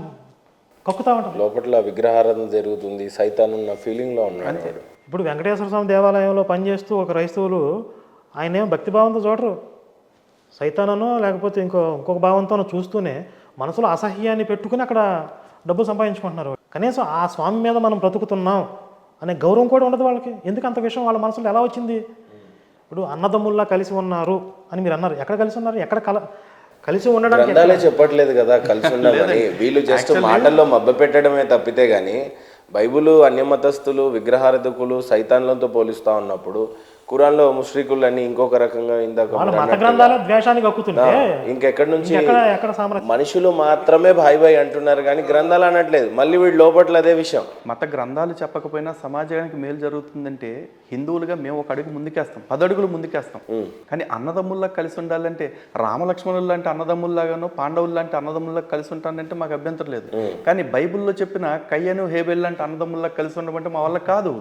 [SPEAKER 3] కక్కుతా ఉంటారు,
[SPEAKER 1] లోపల విగ్రహారాధన జరుగుతుంది, సైతానున్న ఫీలింగ్లో ఉన్నాడు.
[SPEAKER 3] ఇప్పుడు వెంకటేశ్వర స్వామి దేవాలయంలో పనిచేస్తూ ఒక క్రైస్తవులు ఆయన ఏం భక్తిభావంతో చూడరు, సైతానో లేకపోతే ఇంకొక భావంతో చూస్తూనే మనసులో అసహ్యాన్ని పెట్టుకుని అక్కడ డబ్బు సంపాదించుకుంటున్నారు. కనీసం ఆ స్వామి మీద మనం బ్రతుకుతున్నాం అనే గౌరవం కూడా ఉండదు వాళ్ళకి. ఎందుకు అంత విషయం వాళ్ళ మనసులో ఎలా వచ్చింది? ఇప్పుడు అన్నదమ్ముల్లా కలిసి ఉన్నారు అని మీరు అన్నారు, ఎక్కడ కలిసి ఉన్నారు? ఎక్కడ కలిసి ఉండడానికి
[SPEAKER 1] చెప్పట్లేదు కదా కలిసి ఉండమని. వీళ్ళు జస్ట్ మాటల్లో మబ్బ పెట్టడమే తప్పితే గానీ బైబుల్ అన్యమతస్థులు, విగ్రహారాధకులు, సైతాన్లతో పోలిస్తా ఉన్నప్పుడు ఖురాన్లో ముష్రికులని ఇంకొక రకంగా ఇంకెక్కడి నుంచి మనుషులు మాత్రమే భాయ్ భాయ్ అంటున్నారు కానీ గ్రంథాలు అనట్లేదు. మళ్ళీ వీడు లోపట్ల అదే విషయం.
[SPEAKER 2] మత గ్రంథాలు చెప్పకపోయినా సమాజానికి మేలు జరుగుతుందంటే హిందువులుగా మేము ఒక అడుగు ముందుకేస్తాం, 10 అడుగులు ముందుకేస్తాం. కానీ అన్నదమ్ముల్లా కలిసి ఉండాలంటే రామలక్ష్మణులు లాంటి అన్నదమ్ముల్లాగానో, పాండవులు లాంటి అన్నదమ్ముల్లా కలిసి ఉంటానంటే మాకు అభ్యంతరం లేదు. కానీ బైబిల్లో చెప్పిన కయ్యను హేబెల్ లాంటి అన్నదమ్ముల్లా కలిసి ఉండమంటే మా వల్ల కాదు.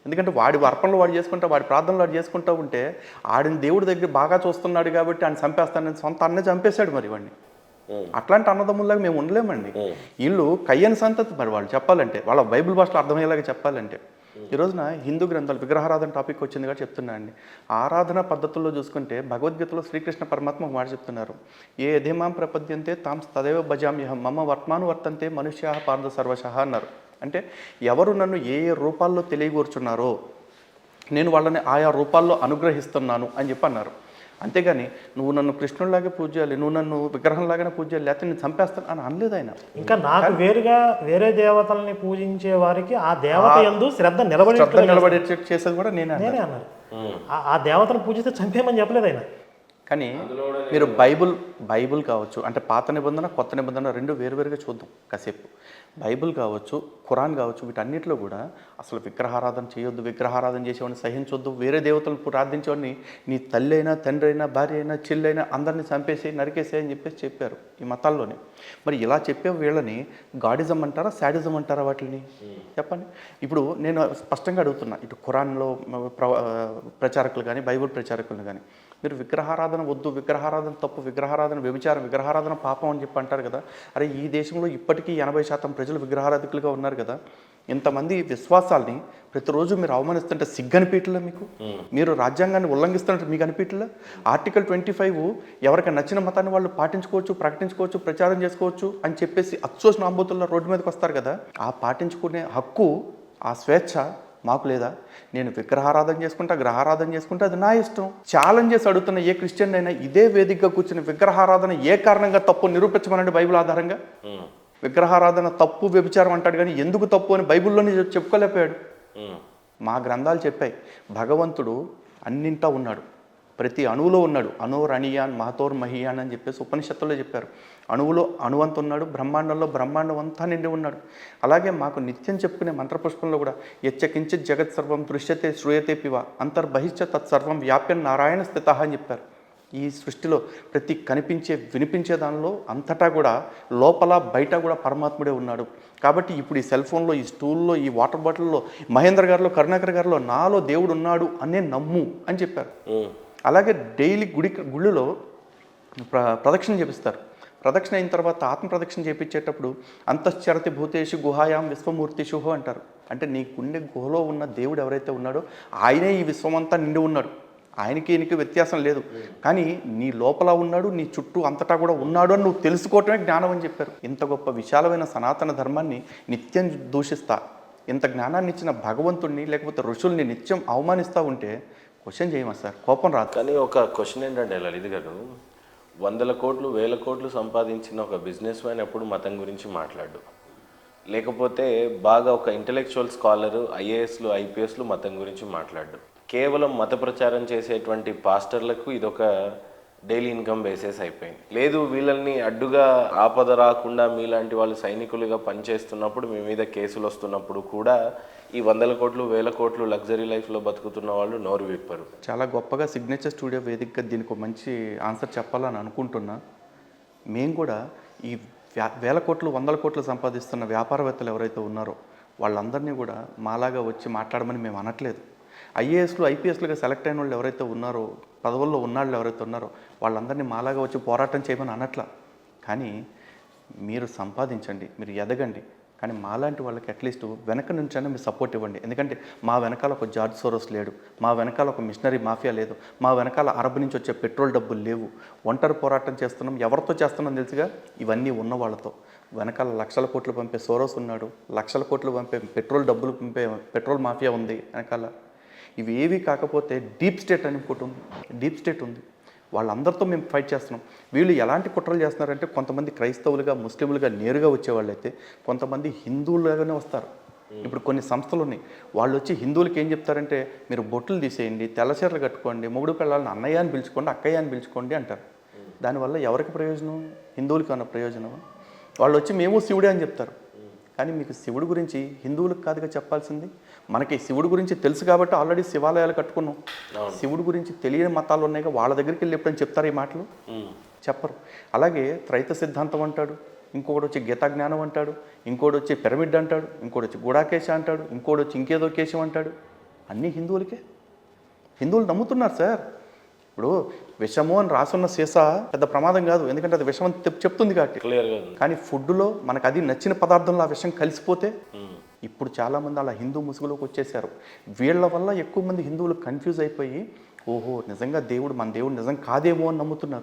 [SPEAKER 2] ఎందుకంటే వాడి వర్పణలు వాడు చేసుకుంటా, వాడి ప్రార్థనలు వాడు చేసుకుంటూ ఉంటే ఆడిని దేవుడి దగ్గర బాగా చూస్తున్నాడు కాబట్టి ఆయన చంపేస్తానని సొంత అన్నే చంపేశాడు మరి వాడిని. అట్లాంటి అన్నదమ్ముల్లాగా మేము ఉండలేమండి. వీళ్ళు కయ్యని సంతతి మరి వాళ్ళు చెప్పాలంటే, వాళ్ళ బైబిల్ భాషలో అర్థమయ్యేలాగా చెప్పాలంటే ఈ రోజున హిందూ గ్రంథాలు విగ్రహారాధన టాపిక్ వచ్చింది కాబట్టి చెప్తున్నా అండి. ఆరాధన పద్ధతుల్లో చూసుకుంటే భగవద్గీతలో శ్రీకృష్ణ పరమాత్మ ఒక మాట చెప్తున్నారు, ఏ యథేమాం ప్రపద్యంతే తాం తదేవ భజామ్యహం మమ వర్త్మాను వర్తంతే మనుష్యా పార్థ సర్వశః అన్నారు. అంటే ఎవరు నన్ను ఏ ఏ రూపాల్లో తెలియగూర్చున్నారో నేను వాళ్ళని ఆయా రూపాల్లో అనుగ్రహిస్తున్నాను అని చెప్పి అన్నారు. అంతేగాని నువ్వు నన్ను కృష్ణుడిలాగే పూజ చేయాలి, నువ్వు నన్ను విగ్రహంలాగానే పూజ చేయాలి, లేకపోతే నేను చంపేస్తాను అని అనలేదు ఆయన.
[SPEAKER 3] ఇంకా నాకు వేరుగా వేరే దేవతల్ని పూజించే వారికి ఆ దేవత యందు శ్రద్ధ
[SPEAKER 2] నిలబడే చేసేది కూడా నేనే
[SPEAKER 3] అన్నారు. ఆ దేవతను పూజిస్తే చంపేయమని చెప్పలేదు ఆయన.
[SPEAKER 2] కానీ మీరు బైబుల్ కావచ్చు, అంటే పాత నిబంధన కొత్త నిబంధన రెండు వేరువేరుగా చూద్దాం కాసేపు. బైబుల్ కావచ్చు, ఖురాన్ కావచ్చు, వీటన్నిటిలో కూడా అసలు విగ్రహారాధన చేయొద్దు, విగ్రహారాధన చేసేవాడిని సహించొద్దు, వేరే దేవతలను ప్రార్థించేవాడిని నీ తల్లి అయినా తండ్రి అయినా భార్య అయినా చెల్లి అయినా అందరినీ చంపేసి నరికేసే అని చెప్పేసి చెప్పారు ఈ మతాల్లోనే. మరి ఇలా చెప్పే వీళ్ళని గాడిజం అంటారా శాడిజం అంటారా వాటిని చెప్పండి. ఇప్పుడు నేను స్పష్టంగా అడుగుతున్నా, ఇటు ఖురాన్లో ప్రచారకులు కానీ బైబుల్ ప్రచారకులను కానీ, మీరు విగ్రహారాధన వద్దు, విగ్రహారాధన తప్పు, విగ్రహారాధన వ్యభిచారం, విగ్రహారాధన పాపం అని చెప్పి అంటారు కదా. అరే ఈ దేశంలో ఇప్పటికీ 80% ప్రజలు విగ్రహారాధకులుగా ఉన్నారు కదా. ఇంతమంది విశ్వాసాల్ని ప్రతిరోజు మీరు అవమానిస్తుంటే సిగ్గనిపీటలే మీకు? మీరు రాజ్యాంగాన్ని ఉల్లంఘిస్తున్నట్టు మీకు అనిపీటలే? ఆర్టికల్ 25 ఎవరికి నచ్చిన మతాన్ని వాళ్ళు పాటించుకోవచ్చు, ప్రకటించుకోవచ్చు, ప్రచారం చేసుకోవచ్చు అని చెప్పేసి అచ్చోసిన ఆంబోతుల్లో రోడ్డు మీదకి వస్తారు కదా. ఆ పాటించుకునే హక్కు, ఆ స్వేచ్ఛ మాకు లేదా? నేను విగ్రహారాధన చేసుకుంటా, గ్రహారాధన చేసుకుంటా, అది నా ఇష్టం. ఛాలెంజ్ చేసి అడుగుతున్న ఏ క్రిస్టియన్ అయినా ఇదే వేదికగా కూర్చుని విగ్రహారాధన ఏ కారణంగా తప్పు నిరూపించమనండి బైబిల్ ఆధారంగా. విగ్రహారాధన తప్పు వ్యభిచారం అంటాడు కానీ ఎందుకు తప్పు అని బైబిల్లోనే చెప్పుకోలేకపోయాడు. మా గ్రంథాలు చెప్పాయి భగవంతుడు అన్నింటా ఉన్నాడు, ప్రతి అణువులో ఉన్నాడు. అనోరణీయాన్ మహతోర్ మహియాన్ అని చెప్పేసి ఉపనిషత్తుల్లో చెప్పారు. అణువులో అణువంత ఉన్నాడు, బ్రహ్మాండంలో బ్రహ్మాండం అంతా నిండి ఉన్నాడు. అలాగే మాకు నిత్యం చెప్పుకునే మంత్రపుష్పంలో కూడా యచ్చకించిత్ జగత్ సర్వం దృశ్యతే శ్రూయతే పివ అంతర్బహిష్ట తత్సర్వం వ్యాప్యం నారాయణ స్థిత అని చెప్పారు. ఈ సృష్టిలో ప్రతి కనిపించే వినిపించే దానిలో అంతటా కూడా లోపల బయట కూడా పరమాత్ముడే ఉన్నాడు. కాబట్టి ఇప్పుడు ఈ సెల్ ఫోన్లో, ఈ స్టూల్లో, ఈ వాటర్ బాటిల్లో, మహేంద్ర గారిలో, కరుణాకర్ గారిలో నాలో దేవుడు ఉన్నాడు అనే నమ్ము అని చెప్పారు. అలాగే డైలీ గుడిలో ప్రదక్షిణ చేపిస్తారు. ప్రదక్షిణ అయిన తర్వాత ఆత్మ ప్రదక్షిణ చేపించేటప్పుడు అంతశ్చరతి భూతేషు గుహాయాం విశ్వమూర్తిషు అంటారు. అంటే నీ గుండె గుహలో ఉన్న దేవుడు ఎవరైతే ఉన్నాడో ఆయనే ఈ విశ్వమంతా నిండి ఉన్నాడు. ఆయనకి ఈయనకి వ్యత్యాసం లేదు. కానీ నీ లోపల ఉన్నాడు, నీ చుట్టూ అంతటా కూడా ఉన్నాడు అని నువ్వు తెలుసుకోవటమే జ్ఞానం అని చెప్పారు. ఇంత గొప్ప విశాలమైన సనాతన ధర్మాన్ని నిత్యం దూషిస్తా, ఇంత జ్ఞానాన్ని ఇచ్చిన భగవంతుడిని లేకపోతే ఋషుల్ని నిత్యం అవమానిస్తూ ఉంటే క్వశ్చన్ చేయమా సార్? కోపం రాదు.
[SPEAKER 1] కానీ ఒక క్వశ్చన్ ఏంటంటే లలిత్ గారు, 100 కోట్లు 1000 కోట్లు సంపాదించిన ఒక బిజినెస్ మ్యాన్ ఎప్పుడు మతం గురించి మాట్లాడు, లేకపోతే బాగా ఒక ఇంటెలెక్చువల్ స్కాలరు ఐఏఎస్లు ఐపీఎస్లు మతం గురించి మాట్లాడు. కేవలం మత ప్రచారం చేసేటువంటి పాస్టర్లకు ఇదొక డైలీ ఇన్కమ్ బేసెస్ అయిపోయింది. లేదు వీళ్ళని అడ్డుగా ఆపద రాకుండా మీలాంటి వాళ్ళు సైనికులుగా పనిచేస్తున్నప్పుడు మీ మీద కేసులు వస్తున్నప్పుడు కూడా ఈ 100 కోట్లు 1000 కోట్లు లగ్జరీ లైఫ్లో బతుకుతున్న వాళ్ళు నోరు విప్పరు.
[SPEAKER 2] చాలా గొప్పగా సిగ్నేచర్ స్టూడియో వేదికగా దీనికి ఒక మంచి ఆన్సర్ చెప్పాలని అనుకుంటున్నా. మేము కూడా ఈ 1000 కోట్లు 100 కోట్లు సంపాదిస్తున్న వ్యాపారవేత్తలు ఎవరైతే ఉన్నారో వాళ్ళందరినీ కూడా మాలాగా వచ్చి మాట్లాడమని మేము అనట్లేదు. ఐఏఎస్లు ఐపీఎస్లుగా సెలెక్ట్ అయిన వాళ్ళు ఎవరైతే ఉన్నారో, పదవుల్లో ఉన్నాళ్ళు ఎవరైతే ఉన్నారో వాళ్ళందరినీ మాలాగా వచ్చి పోరాటం చేయమని అనట్లా. కానీ మీరు సంపాదించండి, మీరు ఎదగండి, కానీ మాలాంటి వాళ్ళకి అట్లీస్ట్ వెనక నుంచైనా మీరు సపోర్ట్ ఇవ్వండి. ఎందుకంటే మా వెనకాల ఒక జార్జ్ సోరోస్ లేడు, మా వెనకాల ఒక మిషనరీ మాఫియా లేదు, మా వెనకాల అరబ్ నుంచి వచ్చే పెట్రోల్ డబ్బులు లేవు. ఒంటరి పోరాటం చేస్తున్నాం, ఎవరితో చేస్తున్నాం తెలుసుగా? ఇవన్నీ ఉన్న వాళ్ళతో. వెనకాల లక్షల కోట్లు పంపే సోరోస్ ఉన్నాడు, లక్షల కోట్లు పంపే పెట్రోల్ డబ్బులు పంపే పెట్రోల్ మాఫియా ఉంది వెనకాల. ఇవి ఏవి కాకపోతే డీప్ స్టేట్ అని ఇంకోటి ఉంది, డీప్ స్టేట్ ఉంది. వాళ్ళందరితో మేము ఫైట్ చేస్తున్నాం. వీళ్ళు ఎలాంటి కుట్రలు చేస్తున్నారంటే కొంతమంది క్రైస్తవులుగా ముస్లింలుగా నేరుగా వచ్చేవాళ్ళు అయితే కొంతమంది హిందువులుగానే వస్తారు. ఇప్పుడు కొన్ని సంస్థలు ఉన్నాయి, వాళ్ళు వచ్చి హిందువులకి ఏం చెప్తారంటే మీరు బొట్లు తీసేయండి, తెల్లచీరలు కట్టుకోండి, మొగుడు పిల్లల్ని అన్నయ్య అని పిలుచుకోండి, అక్కయ్య అని పిలుచుకోండి అంటారు. దానివల్ల ఎవరికి ప్రయోజనం? హిందువులకి అన్న ప్రయోజనం? వాళ్ళు వచ్చి మేము శివుడే అని చెప్తారు. కానీ మీకు శివుడి గురించి హిందువులకు కాదుగా చెప్పాల్సింది. మనకి శివుడి గురించి తెలుసు కాబట్టి ఆల్రెడీ శివాలయాలు కట్టుకున్నాం. శివుడి గురించి తెలియని మతాలు ఉన్నాయిగా, వాళ్ళ దగ్గరికి వెళ్ళి ఎప్పుడైనా చెప్తారు ఈ మాటలు? చెప్పరు. అలాగే త్రైత సిద్ధాంతం అంటాడు, ఇంకొకటి వచ్చి గీతా జ్ఞానం అంటాడు, ఇంకోటి వచ్చి పిరమిడ్ అంటాడు, ఇంకోటి వచ్చి గూడాకేశ అంటాడు, ఇంకోటి వచ్చి ఇంకేదో కేశం అంటాడు. అన్నీ హిందువులకే. హిందువులు నమ్ముతున్నారు సార్. ఇప్పుడు విషము అని రాసున్న సీసా పెద్ద ప్రమాదం కాదు, ఎందుకంటే అది విషం అని చెప్తుంది కాబట్టి. కానీ ఫుడ్లో మనకు అది నచ్చిన పదార్థంలో ఆ విషం కలిసిపోతే ఇప్పుడు చాలామంది అలా హిందూ ముసుగులోకి వచ్చేసారు. వీళ్ళ వల్ల ఎక్కువ మంది హిందువులు కన్ఫ్యూజ్ అయిపోయి ఓహో నిజంగా దేవుడు మన దేవుడు నిజం కాదేమో అని నమ్ముతున్నారు.